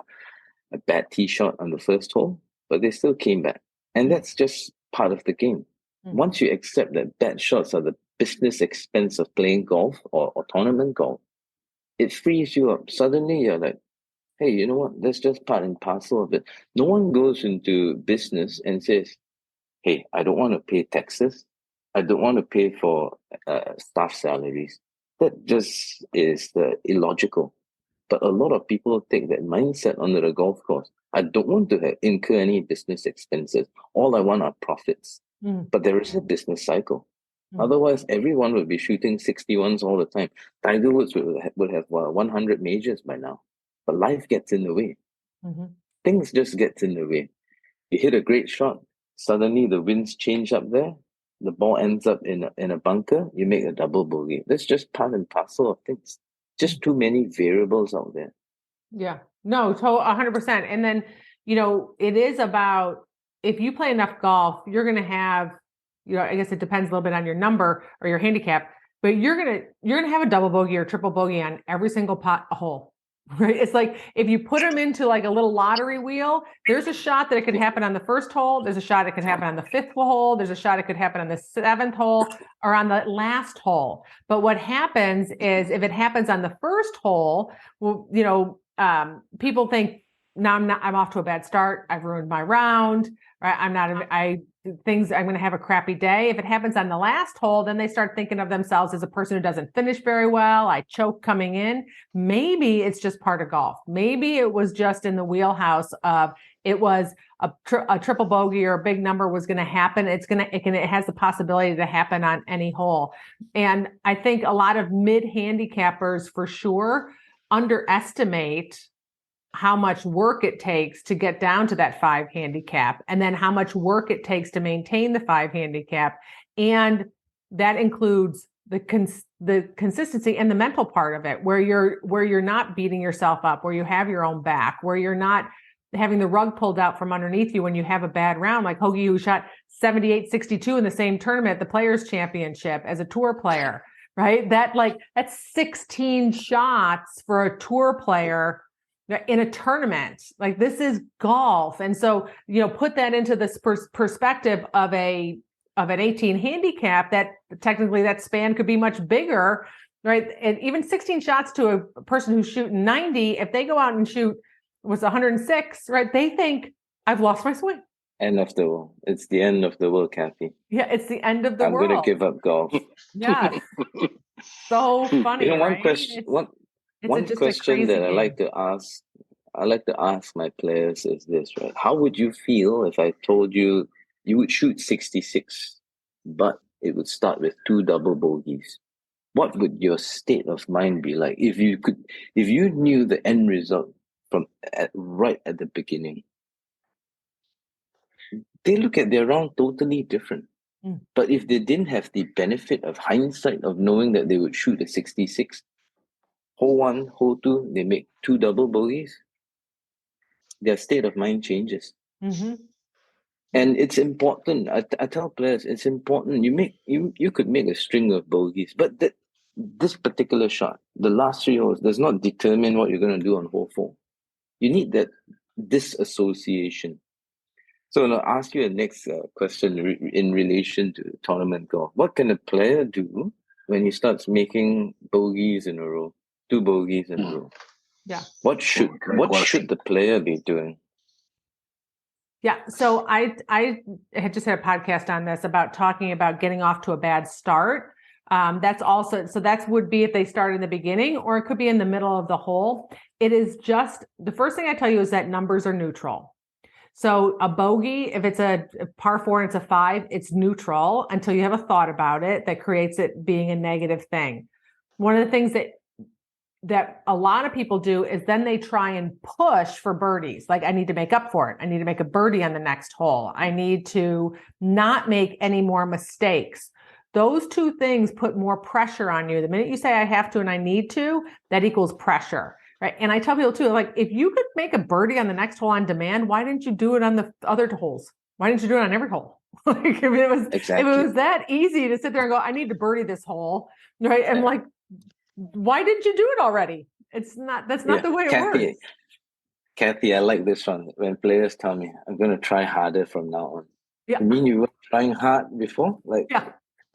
bad tee shot on the first hole, but they still came back. And that's just part of the game. Once you accept that bad shots are the business expense of playing golf or tournament golf, it frees you up. Suddenly you're like, hey, you know what? That's just part and parcel of it. No one goes into business and says, hey, I don't want to pay taxes. I don't want to pay for staff salaries. That just is illogical. But a lot of people take that mindset onto the golf course. I don't want to incur any business expenses. All I want are profits. But there is a business cycle. Otherwise, everyone would be shooting 61s all the time. Tiger Woods would have 100 majors by now. But life gets in the way. Things just get in the way. You hit a great shot. Suddenly the winds change up there. The ball ends up in a bunker. You make a double bogey. That's just part and parcel of things. Just too many variables out there. Yeah, no, 100%. And then, it is about, if you play enough golf, you're going to have, I guess it depends a little bit on your number or your handicap, but you're going to have a double bogey or triple bogey on every single hole, right? It's like, if you put them into like a little lottery wheel, there's a shot that it could happen on the first hole. There's a shot it could happen on the 5th hole. There's a shot it could happen on the 7th hole or on the last hole. But what happens is, if it happens on the first hole, well, people think, now I'm off to a bad start. I've ruined my round, right? I'm going to have a crappy day. If it happens on the last hole, then they start thinking of themselves as a person who doesn't finish very well. I choke coming in. Maybe it's just part of golf. Maybe it was just in the wheelhouse of, it was a triple bogey or a big number was going to happen. It has the possibility to happen on any hole. And I think a lot of mid-handicappers for sure underestimate how much work it takes to get down to that 5 handicap, and then how much work it takes to maintain the 5 handicap. And that includes the consistency and the mental part of it, where you're not beating yourself up, where you have your own back, where you're not having the rug pulled out from underneath you when you have a bad round, like Hoagie, who shot 78-62 in the same tournament at the Players Championship as a tour player, right? That's 16 shots for a tour player in a tournament. Like, this is golf. And so, put that into this perspective of an 18 handicap, that technically that span could be much bigger, right? And even 16 shots to a person who's shooting 90, if they go out and shoot 106, right? They think, I've lost my swing. End of the world. It's the end of the world, Kathy. Yeah, it's the end of the world. I'm going to give up golf. Yes. So funny, one right? question, one question that I like to ask my players is this, right? How would you feel if I told you would shoot 66, but it would start with 2 double bogeys? What would your state of mind be like if you knew the end result right at the beginning? They look at their round totally different. But if they didn't have the benefit of hindsight of knowing that they would shoot a 66, hole 1, hole 2, they make 2 double bogeys, their state of mind changes. And it's important. I tell players it's important. You could make a string of bogeys, but this particular shot, the last 3 holes, does not determine what you're going to do on hole 4. You need that disassociation. So I'll ask you a next question in relation to tournament golf. What can a player do when he starts making bogeys in a row, 2 bogeys in a row? Yeah. What should the player be doing? Yeah. So I had just had a podcast on this about talking about getting off to a bad start. That's also, so that would be if they start in the beginning, or it could be in the middle of the hole. It is just, the first thing I tell you is that numbers are neutral. So a bogey, if it's a par 4 and it's a 5, it's neutral until you have a thought about it that creates it being a negative thing. One of the things that a lot of people do is then they try and push for birdies. Like, I need to make up for it. I need to make a birdie on the next hole. I need to not make any more mistakes. Those two things put more pressure on you. The minute you say I have to and I need to, that equals pressure, right? And I tell people too, like, if you could make a birdie on the next hole on demand, why didn't you do it on the other holes? Why didn't you do it on every hole? Like, if it was that easy to sit there and go, I need to birdie this hole, right? And like, why didn't you do it already? That's not the way it works. Kathy, I like this one. When players tell me, I'm going to try harder from now on. Yeah. I mean, you were trying hard before? Like, yeah.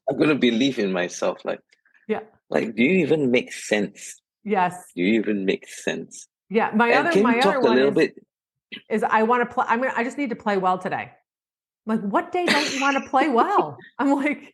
I'm going to believe in myself. Like, yeah. Like, do you even make sense? Yes. Do you even make sense? Yeah. My other one is I want to play. I just need to play well today. I'm like, what day don't you want to play well? I'm like,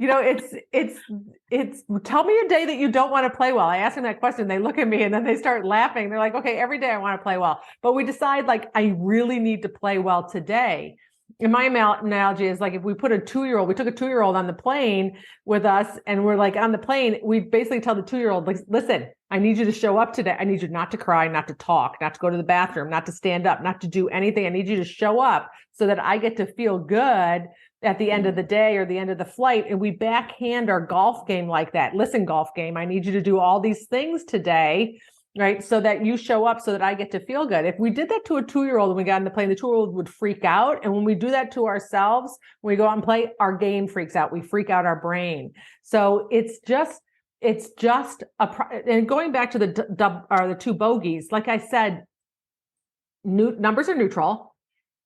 it's tell me a day that you don't want to play well. I ask them that question. They look at me and then they start laughing. They're like, okay, every day I want to play well. But we decide, like, I really need to play well today. And my analogy is, like, if we put we took a 2-year-old on the plane with us, and we're like on the plane, we basically tell the 2-year-old, like, listen, I need you to show up today. I need you not to cry, not to talk, not to go to the bathroom, not to stand up, not to do anything. I need you to show up so that I get to feel good at the end of the day or the end of the flight. And we backhand our golf game like that. Listen, golf game, I need you to do all these things today, right? So that you show up so that I get to feel good. If we did that to a 2-year-old and we got on the plane, the 2-year-old would freak out. And when we do that to ourselves, when we go out and play, our game freaks out. We freak out our brain. So it's just and going back to the 2 bogeys, like I said, numbers are neutral.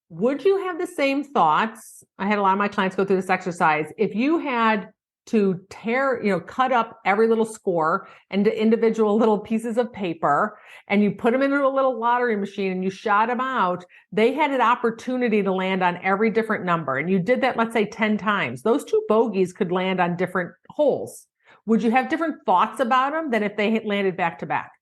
Would you have the same thoughts? I had a lot of my clients go through this exercise. If you had to cut up every little score into individual little pieces of paper, and you put them into a little lottery machine and you shot them out, they had an opportunity to land on every different number. And you did that, let's say 10 times. Those 2 bogeys could land on different holes. Would you have different thoughts about them than if they had landed back to back?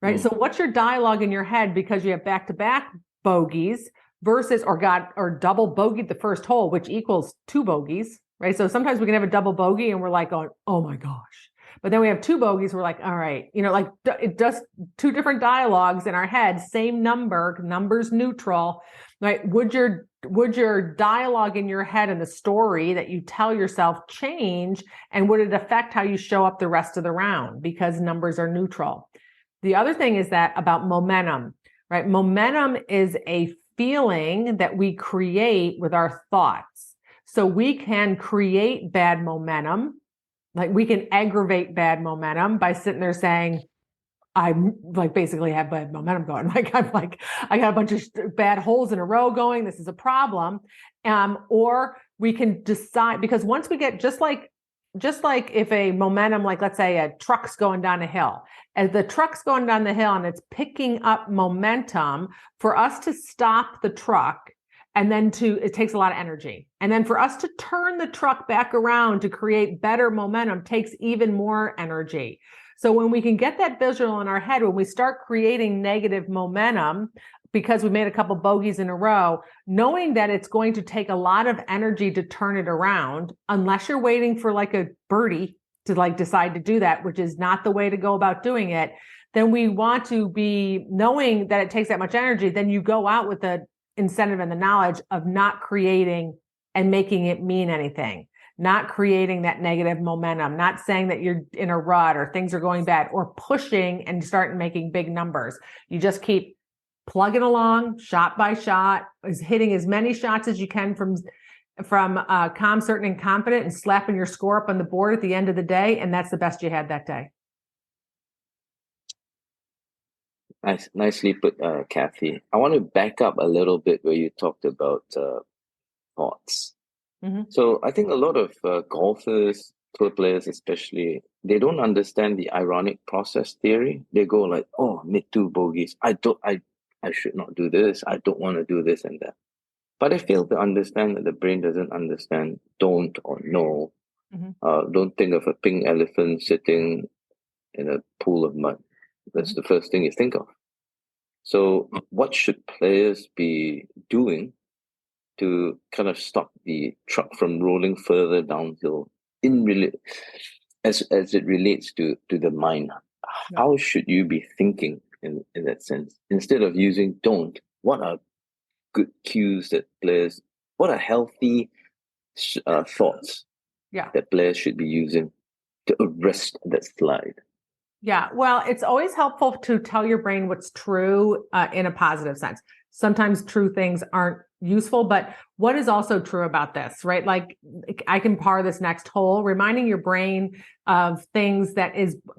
Right. So what's your dialogue in your head because you have back to back bogeys versus or double bogeyed the first hole, which equals 2 bogeys, right? So sometimes we can have a double bogey and we're like going, oh my gosh. But then we have 2 bogeys. We're like, all right, like it does 2 different dialogues in our head, same numbers neutral, right? Would your dialogue in your head and the story that you tell yourself change? And would it affect how you show up the rest of the round because numbers are neutral? The other thing is that about momentum, right? Momentum is a feeling that we create with our thoughts. So we can create bad momentum. Like, we can aggravate bad momentum by sitting there saying, I'm like basically have bad momentum going. Like, I got a bunch of bad holes in a row going. This is a problem. Or we can decide, because once we get just like if a momentum, like let's say a truck's going down a hill, as the truck's going down the hill and it's picking up momentum, for us to stop the truck and then it takes a lot of energy. And then for us to turn the truck back around to create better momentum takes even more energy. So when we can get that visual in our head, when we start creating negative momentum, because we made a couple bogeys in a row, knowing that it's going to take a lot of energy to turn it around, unless you're waiting for like a birdie to like decide to do that, which is not the way to go about doing it, then we want to be knowing that it takes that much energy. Then you go out with the incentive and the knowledge of not creating and making it mean anything, not creating that negative momentum, not saying that you're in a rut or things are going bad, or pushing and start making big numbers. You just keep plugging along, shot by shot, is hitting as many shots as you can from calm, certain, and confident, and slapping your score up on the board at the end of the day, and that's the best you had that day. Nicely put, Kathy. I want to back up a little bit where you talked about thoughts. Mm-hmm. So I think a lot of golfers, tour players especially, they don't understand the ironic process theory. They go like, "Oh, mid two bogeys. I should not do this. I don't want to do this and that." But they fail to understand that the brain doesn't understand don't or no. Mm-hmm. Don't think of a pink elephant sitting in a pool of mud. That's the first thing you think of. So what should players be doing to kind of stop the truck from rolling further downhill as it relates to the mind? How should you be thinking in that sense? Instead of using don't, what are good cues that players, what are healthy thoughts that players should be using to arrest that slide? Yeah, well, it's always helpful to tell your brain what's true in a positive sense. Sometimes true things aren't useful, but what is also true about this, right? Like I can par this next hole, reminding your brain of things that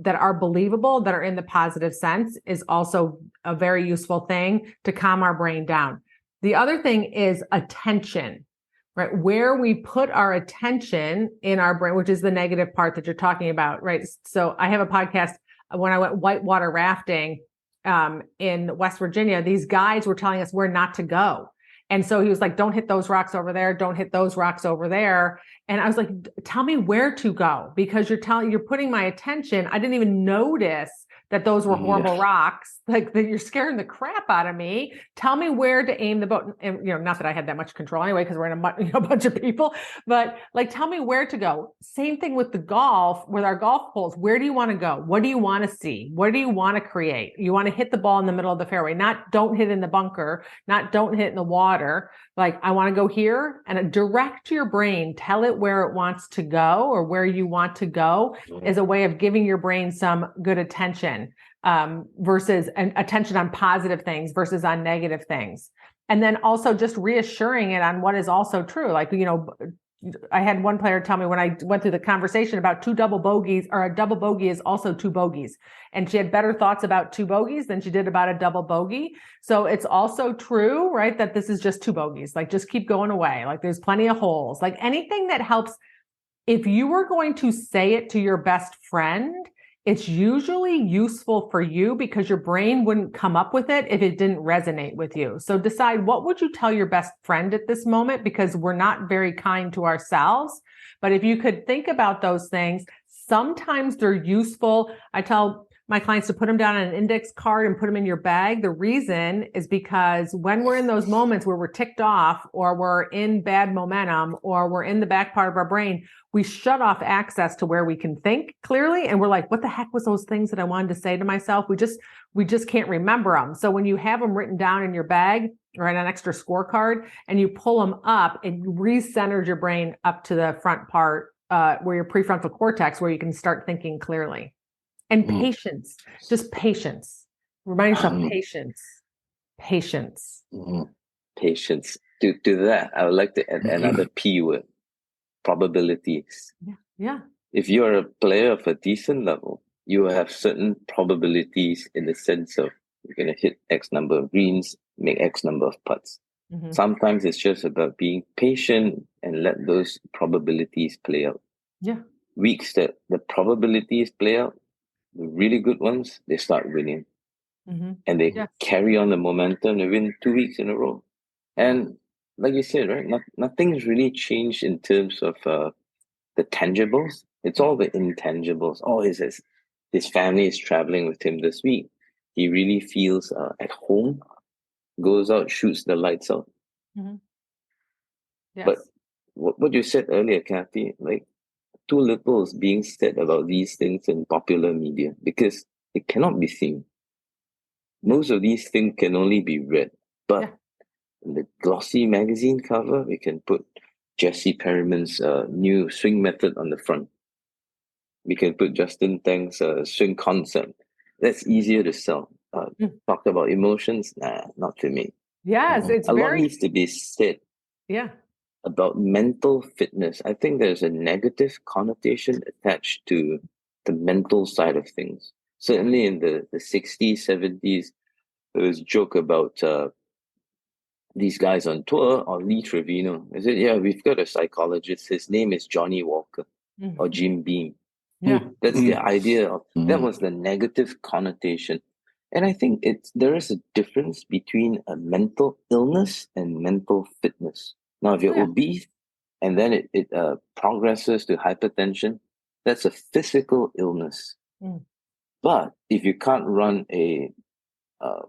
are believable, that are in the positive sense, is also a very useful thing to calm our brain down. The other thing is attention, right? Where we put our attention in our brain, which is the negative part that you're talking about, right? So I have a podcast when I went whitewater rafting in West Virginia. These guides were telling us where not to go. And so he was like, don't hit those rocks over there. Don't hit those rocks over there. And I was like, tell me where to go, because you're putting my attention. I didn't even notice that those were horrible rocks, like that you're scaring the crap out of me. Tell me where to aim the boat. And, not that I had that much control anyway, because we're in a bunch of people, but like, tell me where to go. Same thing with the golf, with our golf holes. Where do you want to go? What do you want to see? What do you want to create? You want to hit the ball in the middle of the fairway, not don't hit in the bunker, not don't hit in the water. Like, I want to go here, and direct your brain, tell it where it wants to go or where you want to go, is a way of giving your brain some good attention, versus attention on positive things versus on negative things. And then also just reassuring it on what is also true. Like, I had one player tell me when I went through the conversation about two double bogeys, or a double bogey is also two bogeys. And she had better thoughts about two bogeys than she did about a double bogey. So it's also true, right, that this is just two bogeys. Like, just keep going away. Like, there's plenty of holes. Like, anything that helps. If you were going to say it to your best friend, it's usually useful for you, because your brain wouldn't come up with it if it didn't resonate with you. So decide, what would you tell your best friend at this moment? Because we're not very kind to ourselves. But if you could think about those things, sometimes they're useful. I tell my clients to put them down on an index card and put them in your bag. The reason is because when we're in those moments where we're ticked off, or we're in bad momentum, or we're in the back part of our brain, we shut off access to where we can think clearly. And we're like, what the heck was those things that I wanted to say to myself? We just can't remember them. So when you have them written down in your bag or on an extra scorecard, and you pull them up, it recenters your brain up to the front part, where your prefrontal cortex, where you can start thinking clearly. And patience, just patience. Remind yourself, patience. Patience. To that, I would like to add another P word: probabilities. Yeah. If you're a player of a decent level, you have certain probabilities in the sense of you're going to hit X number of greens, make X number of putts. Sometimes it's just about being patient and let those probabilities play out. Yeah. Weeks that the probabilities play out, the really good ones, they start winning. And they carry on the momentum. They win 2 weeks in a row. And like you said, right, nothing's really changed in terms of the tangibles. It's all the intangibles. Oh, his family is traveling with him this week. He really feels at home, goes out, shoots the lights out. Yes. But what you said earlier, Kathy, like, too little is being said about these things in popular media because it cannot be seen. Most of these things can only be read. But in the glossy magazine cover, we can put Jesse Perryman's new swing method on the front. We can put Justin Tang's swing concept. That's easier to sell. talked about emotions. Nah, not to me. Yes, it's A lot very, needs to be said yeah. about mental fitness. I think there's a negative connotation attached to the mental side of things. Certainly in the 60s, 70s, there was a joke about these guys on tour, or Lee Trevino. I said, yeah, we've got a psychologist. His name is Johnny Walker or Mhm. Jim Beam. Yeah. That's the idea of that was the negative connotation. And I think there is a difference between a mental illness and mental fitness. Now, if you're Yeah. obese and then it progresses to hypertension, that's a physical illness. Mm. But if you can't run uh,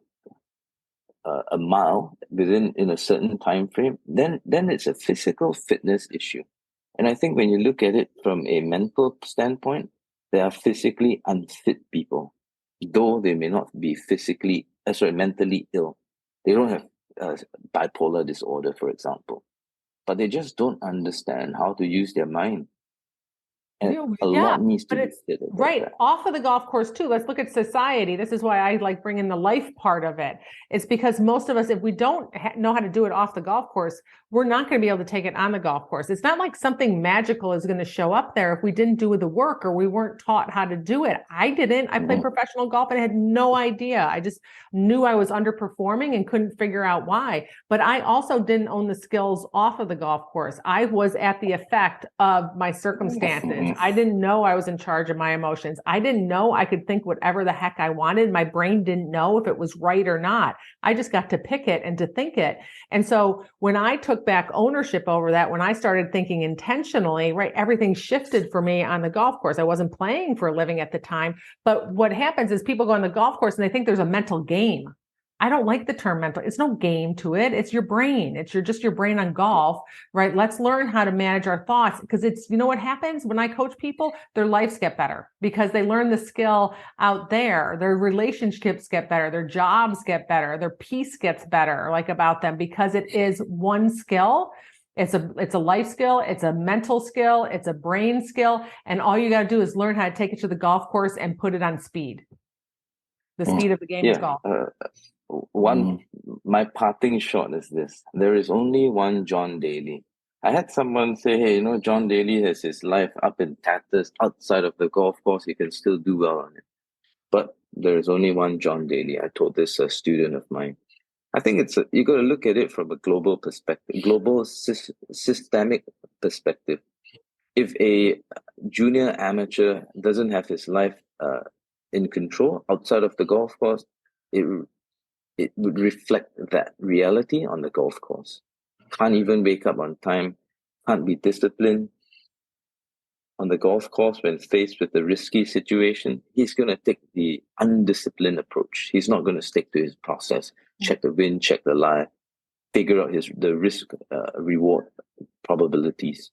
a mile in a certain time frame, then it's a physical fitness issue. And I think when you look at it from a mental standpoint, there are physically unfit people, though they may not be mentally ill. They don't have bipolar disorder, for example, but they just don't understand how to use their mind. And a Yeah, lot needs to but be it's said about right that. off of the golf course too. Let's look at society. This is why I like bringing the life part of it. It's because most of us, if we don't know how to do it off the golf course, we're not going to be able to take it on the golf course. It's not like something magical is going to show up there if we didn't do the work or we weren't taught how to do it. I didn't. I played professional golf and I had no idea. I just knew I was underperforming and couldn't figure out why. But I also didn't own the skills off of the golf course. I was at the effect of my circumstances. I didn't know I was in charge of my emotions. I didn't know I could think whatever the heck I wanted. My brain didn't know if it was right or not. I just got to pick it and to think it. And so when I took back ownership over that, when I started thinking intentionally, right, everything shifted for me on the golf course. I wasn't playing for a living at the time. But what happens is people go on the golf course and they think there's a mental game. I don't like the term mental. It's no game to it. It's your brain. It's just your brain on golf, right? Let's learn how to manage our thoughts because it's, you know what happens when I coach people, their lives get better because they learn the skill out there. Their relationships get better. Their jobs get better. Their peace gets better, like about them because it is one skill. It's a life skill. It's a mental skill. It's a brain skill. And all you got to do is learn how to take it to the golf course and put it on speed. The speed of the game is golf. My parting shot is this: there is only one John Daly. I had someone say, hey, John Daly has his life up in tatters outside of the golf course. He can still do well on it. But there is only one John Daly. I told this student of mine. I think you got to look at it from a global perspective, systemic perspective. If a junior amateur doesn't have his life in control outside of the golf course, it would reflect that reality on the golf course. Can't even wake up on time, can't be disciplined on the golf course when faced with a risky situation. He's going to take the undisciplined approach. He's not going to stick to his process, check the wind, check the lie, figure out the risk reward probabilities.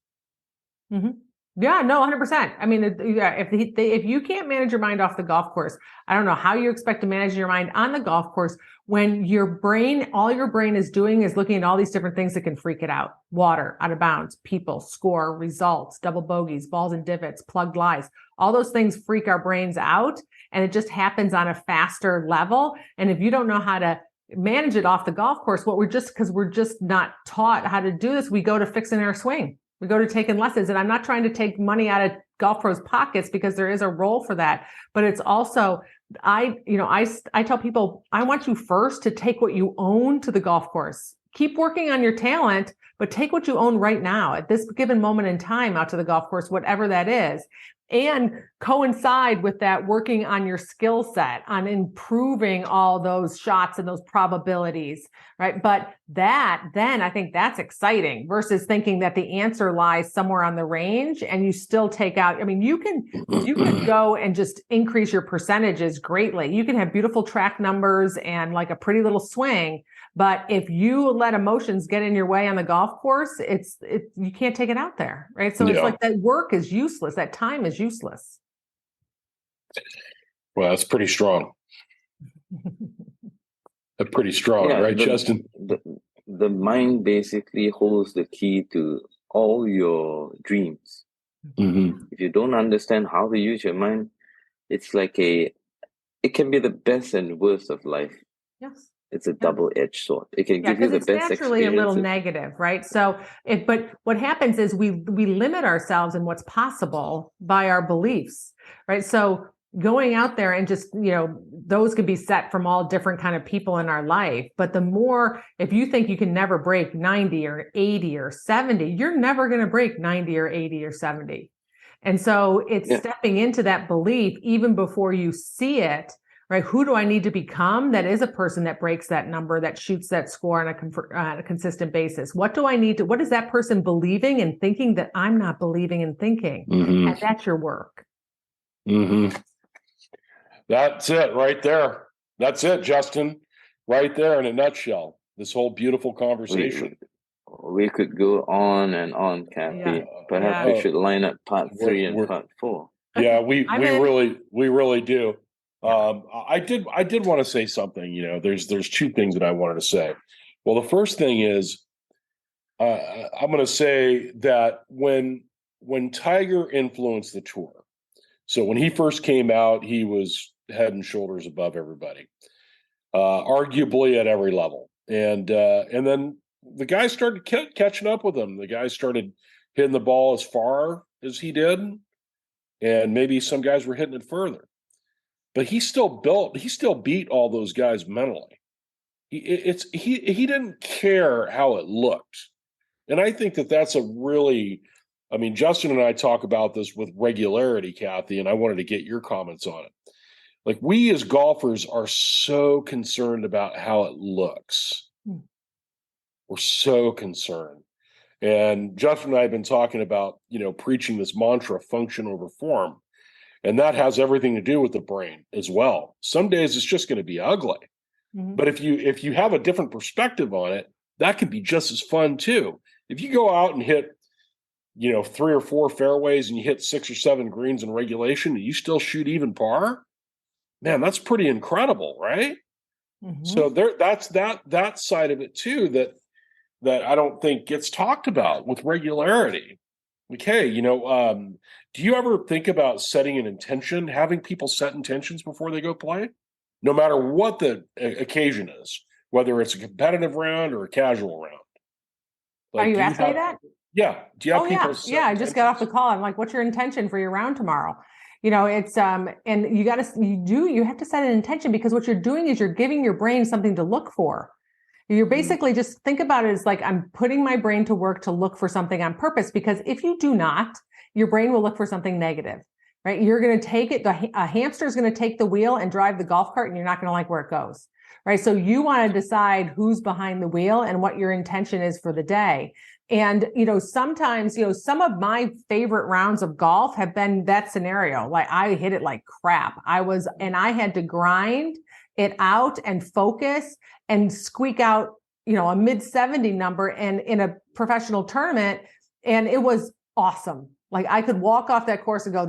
Mm-hmm. Yeah, no, 100%. I mean, if you can't manage your mind off the golf course, I don't know how you expect to manage your mind on the golf course when all your brain is doing is looking at all these different things that can freak it out. Water, out of bounds, people, score, results, double bogeys, balls and divots, plugged lies. All those things freak our brains out and it just happens on a faster level. And if you don't know how to manage it off the golf course, because we're just not taught how to do this, we go to fixing our swing. We go to taking lessons, and I'm not trying to take money out of golf pros' pockets because there is a role for that. But it's also, I tell people, I want you first to take what you own to the golf course. Keep working on your talent, but take what you own right now at this given moment in time out to the golf course, whatever that is. And coincide with that working on your skill set, on improving all those shots and those probabilities, right? But then I think that's exciting versus thinking that the answer lies somewhere on the range and you still take out. I mean, you can go and just increase your percentages greatly. You can have beautiful track numbers and like a pretty little swing. But if you let emotions get in your way on the golf course, you can't take it out there, right? So it's like that work is useless. That time is useless. Well, that's pretty strong. That's pretty strong, right, Justin? The mind basically holds the key to all your dreams. Mm-hmm. If you don't understand how to use your mind, it's like a it can be the best and worst of life. Yes. It's a double-edged sword. It can Yeah, give you because the it's best naturally a little experiences. negative, right? So but what happens is we limit ourselves in what's possible by our beliefs, right? So going out there and just, those could be set from all different kind of people in our life. But the more, if you think you can never break 90 or 80 or 70, you're never going to break 90 or 80 or 70. And so it's stepping into that belief even before you see it, right? Who do I need to become that is a person that breaks that number, that shoots that score on a consistent basis? What is that person believing and thinking that I'm not believing and thinking? Mm-hmm. And that's your work. Mm-hmm. That's it right there. That's it, Justin. Right there in a nutshell. This whole beautiful conversation. We could go on and on, Kathy. Yeah. Perhaps we should line up part 3 and part 4. Yeah, we really do. Yeah. I did want to say something. There's two things that I wanted to say. Well, the first thing is, I'm going to say that when Tiger influenced the tour, so when he first came out, he was head and shoulders above everybody, arguably at every level, and then the guys started catching up with him. The guys started hitting the ball as far as he did, and maybe some guys were hitting it further. But he still beat all those guys mentally. He didn't care how it looked. And I think that's a really, Justin and I talk about this with regularity, Kathy, and I wanted to get your comments on it. Like, we as golfers are so concerned about how it looks. We're so concerned. And Justin and I have been talking about, preaching this mantra, function over form. And that has everything to do with the brain as well. Some days it's just going to be ugly. Mm-hmm. But if you have a different perspective on it, that can be just as fun too. If you go out and hit, 3 or 4 fairways and you hit 6 or 7 greens in regulation and you still shoot even par, man, that's pretty incredible, right? Mm-hmm. So that's that side of it too that I don't think gets talked about with regularity. Okay, do you ever think about setting an intention, having people set intentions before they go play? No matter what the occasion is, whether it's a competitive round or a casual round. Are you asking me that? Yeah. Do you have people set I just got off the call. I'm like, what's your intention for your round tomorrow? It's and you have to set an intention, because what you're doing is you're giving your brain something to look for. You're basically just think about it as like, I'm putting my brain to work to look for something on purpose, because if you do not, your brain will look for something negative, right? You're going to take it. A hamster is going to take the wheel and drive the golf cart, and you're not going to like where it goes, right? So you want to decide who's behind the wheel and what your intention is for the day. And, sometimes, some of my favorite rounds of golf have been that scenario. Like, I hit it like crap. And I had to grind it out and focus and squeak out, a mid 70 number and in a professional tournament. And it was awesome. Like, I could walk off that course and go,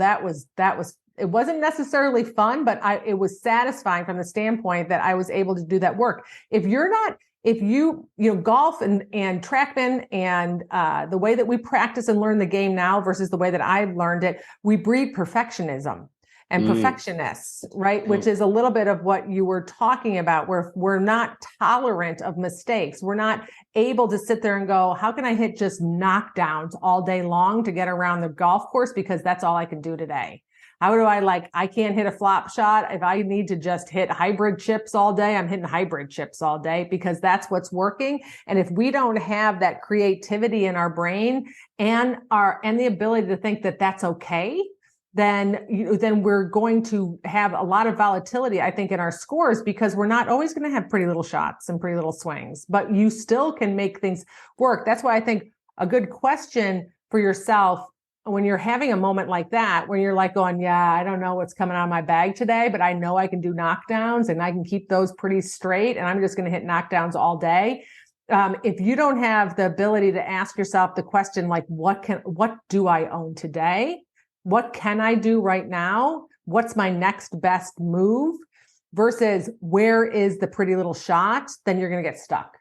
it wasn't necessarily fun, but it was satisfying from the standpoint that I was able to do that work. If you golf and TrackMan and the way that we practice and learn the game now versus the way that I learned it, we breed perfectionism and perfectionists, right? Which is a little bit of what you were talking about, where we're not tolerant of mistakes. We're not able to sit there and go, how can I hit just knockdowns all day long to get around the golf course, because that's all I can do today. How do I can't hit a flop shot. If I need to just hit hybrid chips all day, I'm hitting hybrid chips all day, because that's what's working. And if we don't have that creativity in our brain and the ability to think that that's okay, then we're going to have a lot of volatility, I think, in our scores, because we're not always going to have pretty little shots and pretty little swings, but you still can make things work. That's why I think a good question for yourself when you're having a moment like that, where you're like going, yeah, I don't know what's coming out of my bag today, but I know I can do knockdowns and I can keep those pretty straight, and I'm just going to hit knockdowns all day. If you don't have the ability to ask yourself the question, like, what do I own today? What can I do right now? What's my next best move? Versus where is the pretty little shot? Then you're going to get stuck.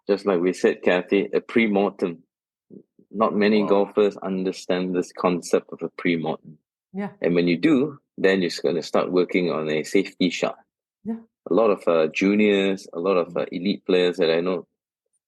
Just like we said, Kathy, a pre-mortem. Not many golfers understand this concept of a pre-mortem. Yeah. And when you do, then you're going to start working on a safety shot. Yeah. A lot of juniors, a lot of elite players that I know,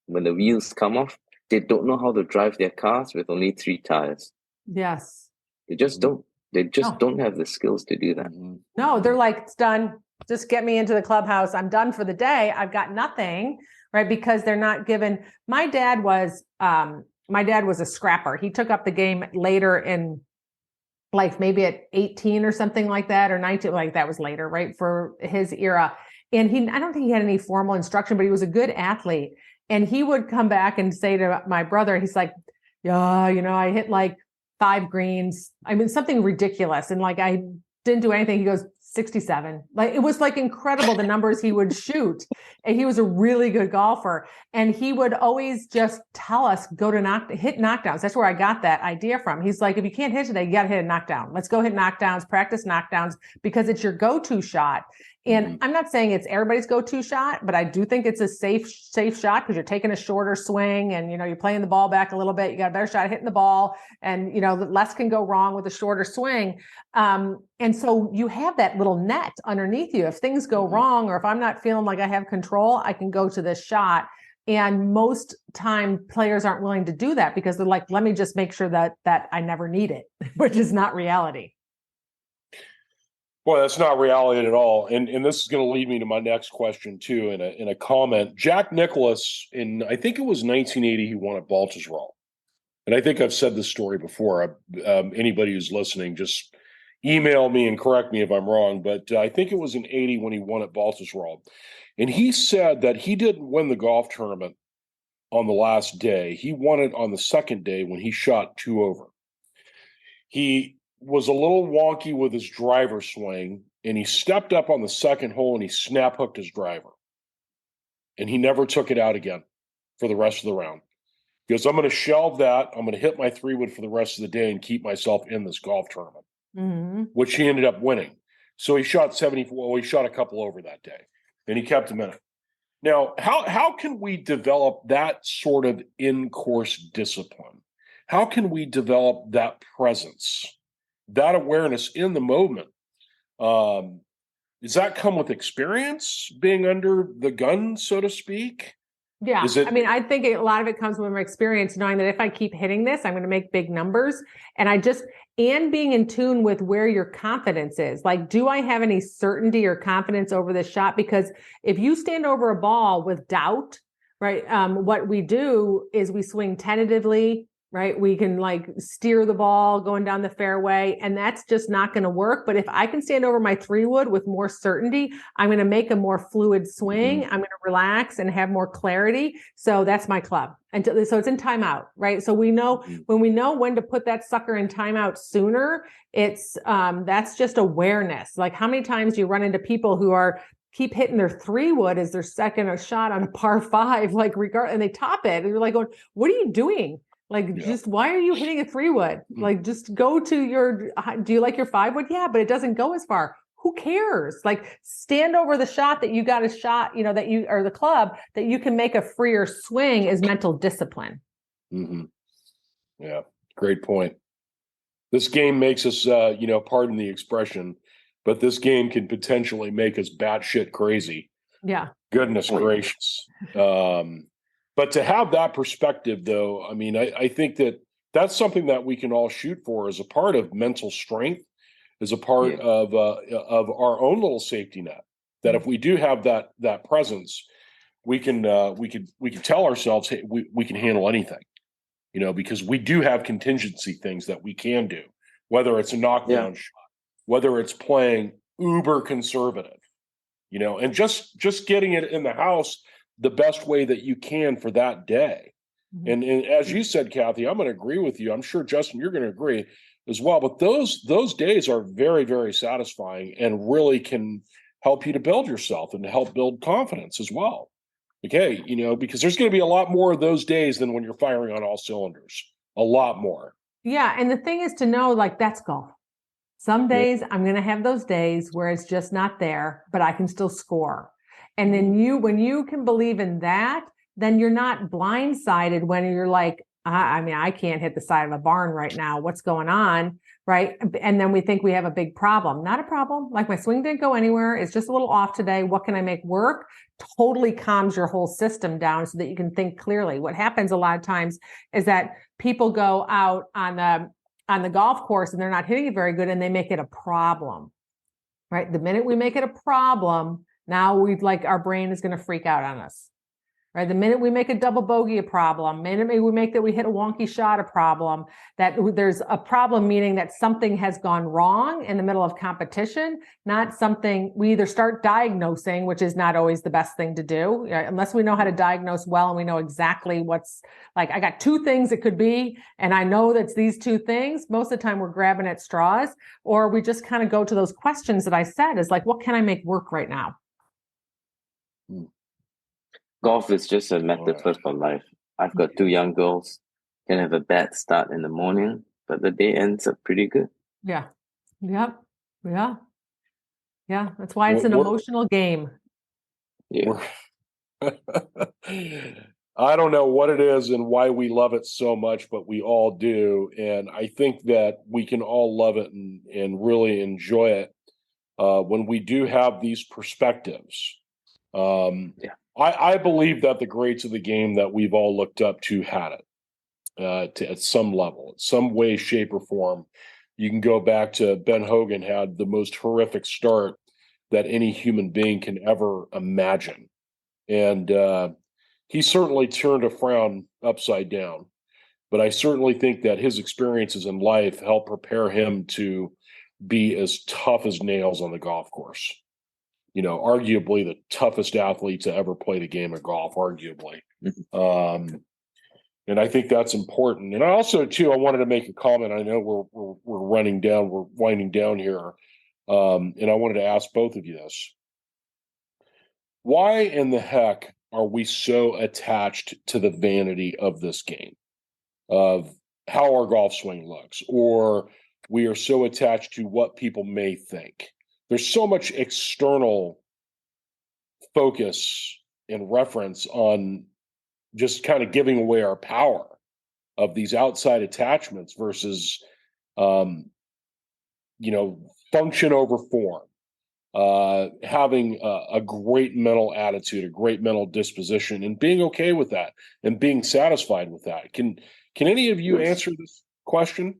when the wheels come off, they don't know how to drive their cars with only 3 tires. Yes. They just don't. They just No. don't have the skills to do that. No, they're like, it's done. Just get me into the clubhouse. I'm done for the day. I've got nothing, right? Because they're not given. My dad was a scrapper. He took up the game later in life, maybe at 18 or something like that, or 19, like that was later, right? For his era. And I don't think he had any formal instruction, but he was a good athlete. And he would come back and say to my brother, he's like, yeah, I hit like 5 greens. I mean, something ridiculous. And like, I didn't do anything. He goes, 67. Like, it was like incredible the numbers he would shoot. And he was a really good golfer. And he would always just tell us, go to hit knockdowns. That's where I got that idea from. He's like, if you can't hit today, you got to hit a knockdown. Let's go hit knockdowns, practice knockdowns, because it's your go-to shot. And I'm not saying it's everybody's go-to shot, but I do think it's a safe shot because you're taking a shorter swing and, you're playing the ball back a little bit. You got a better shot at hitting the ball and, less can go wrong with a shorter swing. And so you have that little net underneath you. If things go wrong, or if I'm not feeling like I have control, I can go to this shot. And most time players aren't willing to do that because they're like, let me just make sure that I never need it, which is not reality. Boy, that's not reality at all. And this is going to lead me to my next question too. In a comment, Jack Nicklaus I think it was 1980, he won at Baltusrol. And I think I've said this story before. Anybody who's listening, just email me and correct me if I'm wrong. But I think it was in 80 when he won at Baltusrol. And he said that he didn't win the golf tournament on the last day. He won it on the second day when he shot 2 over. He was a little wonky with his driver swing, and he stepped up on the second hole and he snap hooked his driver. And he never took it out again for the rest of the round. He goes, I'm going to shelve that. I'm going to hit my 3-wood for the rest of the day and keep myself in this golf tournament, which he ended up winning. So he shot 74. Well, he shot a couple over that day, and he kept him in it. Now, how can we develop that sort of in-course discipline? How can we develop that presence, that awareness in the moment? Does that come with experience, being under the gun, so to speak? Yeah. I think a lot of it comes from experience, knowing that if I keep hitting this, I'm going to make big numbers. And being in tune with where your confidence is. Like, do I have any certainty or confidence over this shot? Because if you stand over a ball with doubt, right, what we do is we swing tentatively, right? We can like steer the ball going down the fairway, and that's just not going to work. But if I can stand over my 3-wood with more certainty, I'm going to make a more fluid swing. I'm going to relax and have more clarity. So that's my club. And so it's in timeout, right? So we know when to put that sucker in timeout sooner, it's that's just awareness. Like, how many times do you run into people who keep hitting their 3-wood as their second shot on a par 5, and they top it, and you're like, going, what are you doing? Just why are you hitting a 3-wood? Like, just go to do you like your 5-wood? Yeah, but it doesn't go as far. Who cares? Like, stand over the shot that you got a shot, or the club that you can make a freer swing is mental discipline. Yeah, great point. This game makes us, pardon the expression, but this game can potentially make us batshit crazy. Yeah. Goodness gracious. But to have that perspective, though, I think that's something that we can all shoot for as a part of mental strength, as a part of our own little safety net. That if we do have that presence, we can tell ourselves, hey, we can handle anything, because we do have contingency things that we can do, whether it's a knockdown shot, whether it's playing uber conservative, and just getting it in the house the best way that you can for that day. And as you said, Kathy, I'm going to agree with you. I'm sure, Justin, you're going to agree as well. But those days are very, very satisfying and really can help you to build yourself and to help build confidence as well. Okay, because there's going to be a lot more of those days than when you're firing on all cylinders. A lot more. Yeah. And the thing is to know, that's golf. Some days I'm going to have those days where it's just not there, but I can still score. And then when you can believe in that, then you're not blindsided when you're like, I can't hit the side of a barn right now. What's going on? right? And then we think we have a big problem. Not a problem. Like, my swing didn't go anywhere. It's just a little off today. What can I make work? Totally calms your whole system down so that you can think clearly. What happens a lot of times is that people go out on the golf course and they're not hitting it very good, and they make it a problem, right? The minute we make it a problem, now our brain is going to freak out on us. Right. The minute we make a double bogey a problem, the minute we make that we hit a wonky shot a problem, that there's a problem, meaning that something has gone wrong in the middle of competition, not something we either start diagnosing, which is not always the best thing to do, right? Unless we know how to diagnose well and we know exactly what's like, I got two things it could be, and I know that's these two things. Most of the time we're grabbing at straws, or we just kind of go to those questions that I said is like, what can I make work right now? Golf is just a metaphor for life. I've got two young girls, can have a bad start in the morning, but the day ends up pretty good. Yeah. Yep. Yeah. Yeah. That's why it's an emotional game. Yeah. I don't know what it is and why we love it so much, but we all do. And I think that we can all love it and really enjoy it when we do have these perspectives. I believe that the greats of the game that we've all looked up to had it at some level, some way, shape, or form. You can go back to Ben Hogan had the most horrific start that any human being can ever imagine. And he certainly turned a frown upside down. But I certainly think that his experiences in life helped prepare him to be as tough as nails on the golf course. You know, arguably the toughest athlete to ever play the game of golf, arguably. And I think that's important. And I also, too, I wanted to make a comment. I know we're winding down here. And I wanted to ask both of you this. Why in the heck are we so attached to the vanity of this game, of how our golf swing looks, or we are so attached to what people may think? There's so much external focus and reference on just kind of giving away our power of these outside attachments versus, function over form, having a great mental attitude, a great mental disposition, and being okay with that and being satisfied with that. Can any of you answer this question?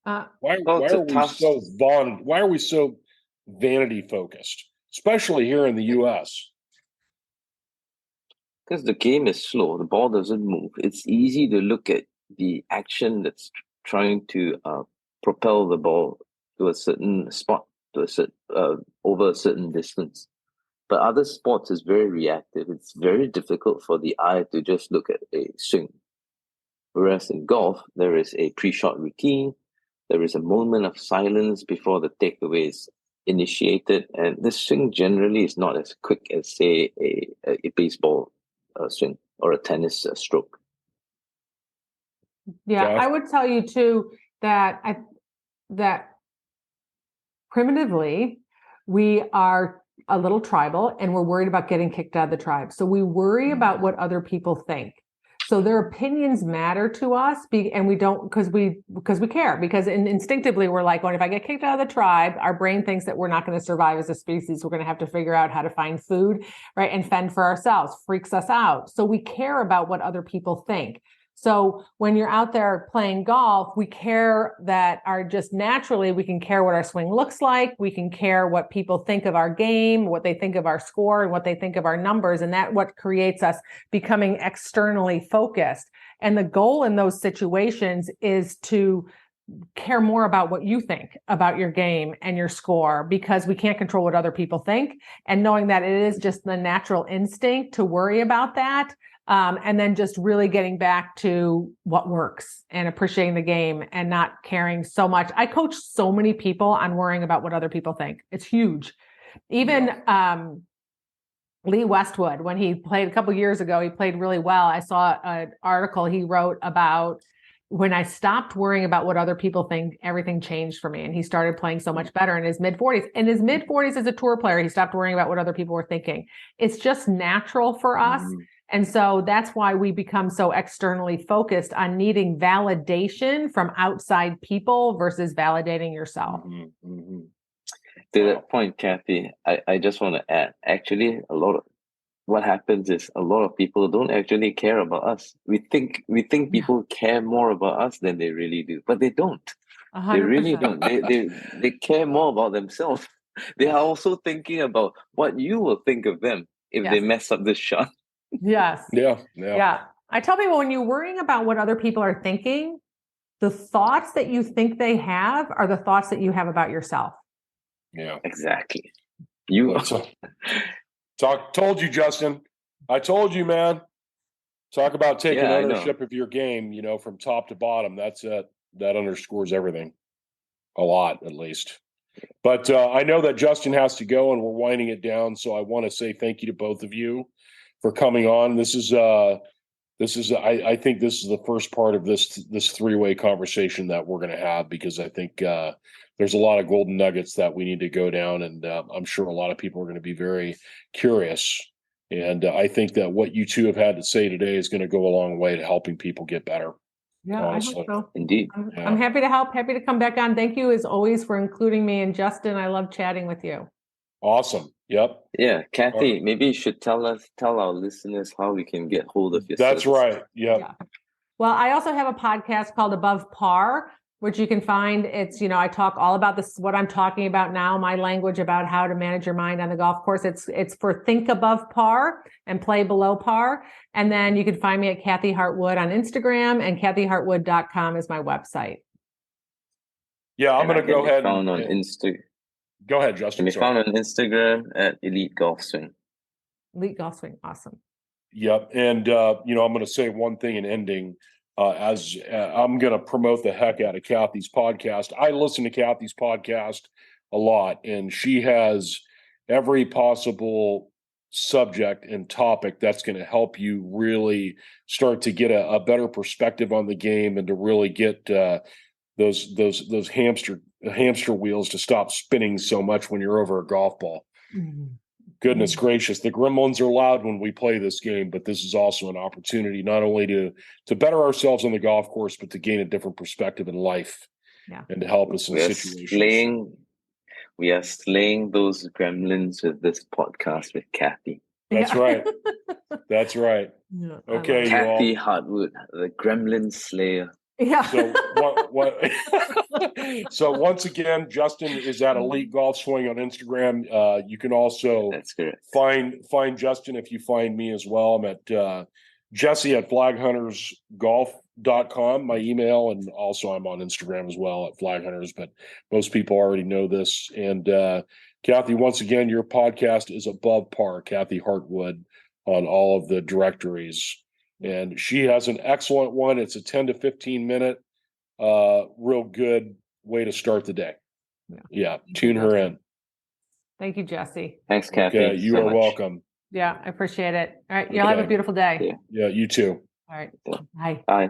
Why are we so vanity focused, especially here in the U.S.? Because the game is slow, the ball doesn't move. It's easy to look at the action that's trying to propel the ball to a certain spot, over a certain distance. But other sports is very reactive. It's very difficult for the eye to just look at a swing. Whereas in golf, there is a pre-shot routine. There is a moment of silence before the takeaway is initiated, and this swing generally is not as quick as, say, a baseball swing or a tennis stroke. Yeah, I would tell you too that primitively we are a little tribal, and we're worried about getting kicked out of the tribe. So we worry about what other people think. So their opinions matter to us, and we don't because we care, because instinctively we're like, well, if I get kicked out of the tribe, our brain thinks that we're not going to survive as a species. We're going to have to figure out how to find food, right, and fend for ourselves. Freaks us out. So we care about what other people think. So when you're out there playing golf, we care that we can care what our swing looks like. We can care what people think of our game, what they think of our score, and what they think of our numbers. And that's what creates us becoming externally focused. And the goal in those situations is to care more about what you think about your game and your score, because we can't control what other people think. And knowing that it is just the natural instinct to worry about that. And then just really getting back to what works and appreciating the game and not caring so much. I coach so many people on worrying about what other people think. It's huge. Even Lee Westwood, when he played a couple of years ago, he played really well. I saw an article he wrote about when I stopped worrying about what other people think, everything changed for me. And he started playing so much better in his mid-40s. In his mid-40s as a tour player, he stopped worrying about what other people were thinking. It's just natural for us. And so that's why we become so externally focused on needing validation from outside people versus validating yourself. To that point, Kathy, I just want to add, actually, what happens is a lot of people don't actually care about us. We think people care more about us than they really do, but they don't. 100%. They really don't. They care more about themselves. They are also thinking about what you will think of them if they mess up this shot. Yes. Yeah. I tell people, when you're worrying about what other people are thinking, the thoughts that you think they have are the thoughts that you have about yourself. Yeah. Exactly. Told you, Justin. I told you, man. Talk about taking ownership of your game, from top to bottom. That's it. That underscores everything. A lot, at least. But I know that Justin has to go and we're winding it down. So I want to say thank you to both of you for coming on. I think this is the first part of this three-way conversation that we're going to have, because I think there's a lot of golden nuggets that we need to go down, and I'm sure a lot of people are going to be very curious. And I think that what you two have had to say today is going to go a long way to helping people get better. Yeah, honestly. I hope so. Indeed. I'm happy to help, happy to come back on. Thank you as always for including me. And Justin, I love chatting with you. Awesome. Yep. Yeah, Kathy, maybe you should tell our listeners how we can get hold of your That's services. right. Yep. Yeah. Well, I also have a podcast called Above Par, which you can find. It's, I talk all about this, what I'm talking about now, my language about how to manage your mind on the golf course. It's for think above par and play below par. And then you can find me at Kathy Hartwood on Instagram, and kathyhartwood.com is my website. Yeah, I'm going to go ahead on Instagram. Go ahead, Justin. Can be found on Instagram at Elite Golf Swing. Elite Golf Swing. Awesome. Yep. And, I'm going to say one thing in ending, as I'm going to promote the heck out of Kathy's podcast. I listen to Kathy's podcast a lot, and she has every possible subject and topic that's going to help you really start to get a better perspective on the game, and to really get those hamster wheels to stop spinning so much when you're over a golf ball. Mm-hmm. Goodness gracious, the gremlins are loud when we play this game, but this is also an opportunity not only to better ourselves on the golf course, but to gain a different perspective in life, and to help us in situations. We are slaying those gremlins with this podcast with Kathy. That's right. That's right. Yeah, okay, Kathy Hartwood, the gremlin slayer. Yeah. So once again, Justin is at Elite Golf Swing on Instagram. You can also find Justin if you find me as well. I'm at Jesse at flaghuntersgolf.com, my email, and also I'm on Instagram as well at flaghunters, but most people already know this. And Kathy, once again, your podcast is Above Par, Kathy Hartwood, on all of the directories. And she has an excellent one. It's a 10 to 15 minute, real good way to start the day. Yeah. Tune her in. Thank you, Jesse. Thanks, Kathy. Okay, you are welcome. Yeah, I appreciate it. All right. Y'all have a beautiful day. Yeah, you too. All right. Bye. Bye.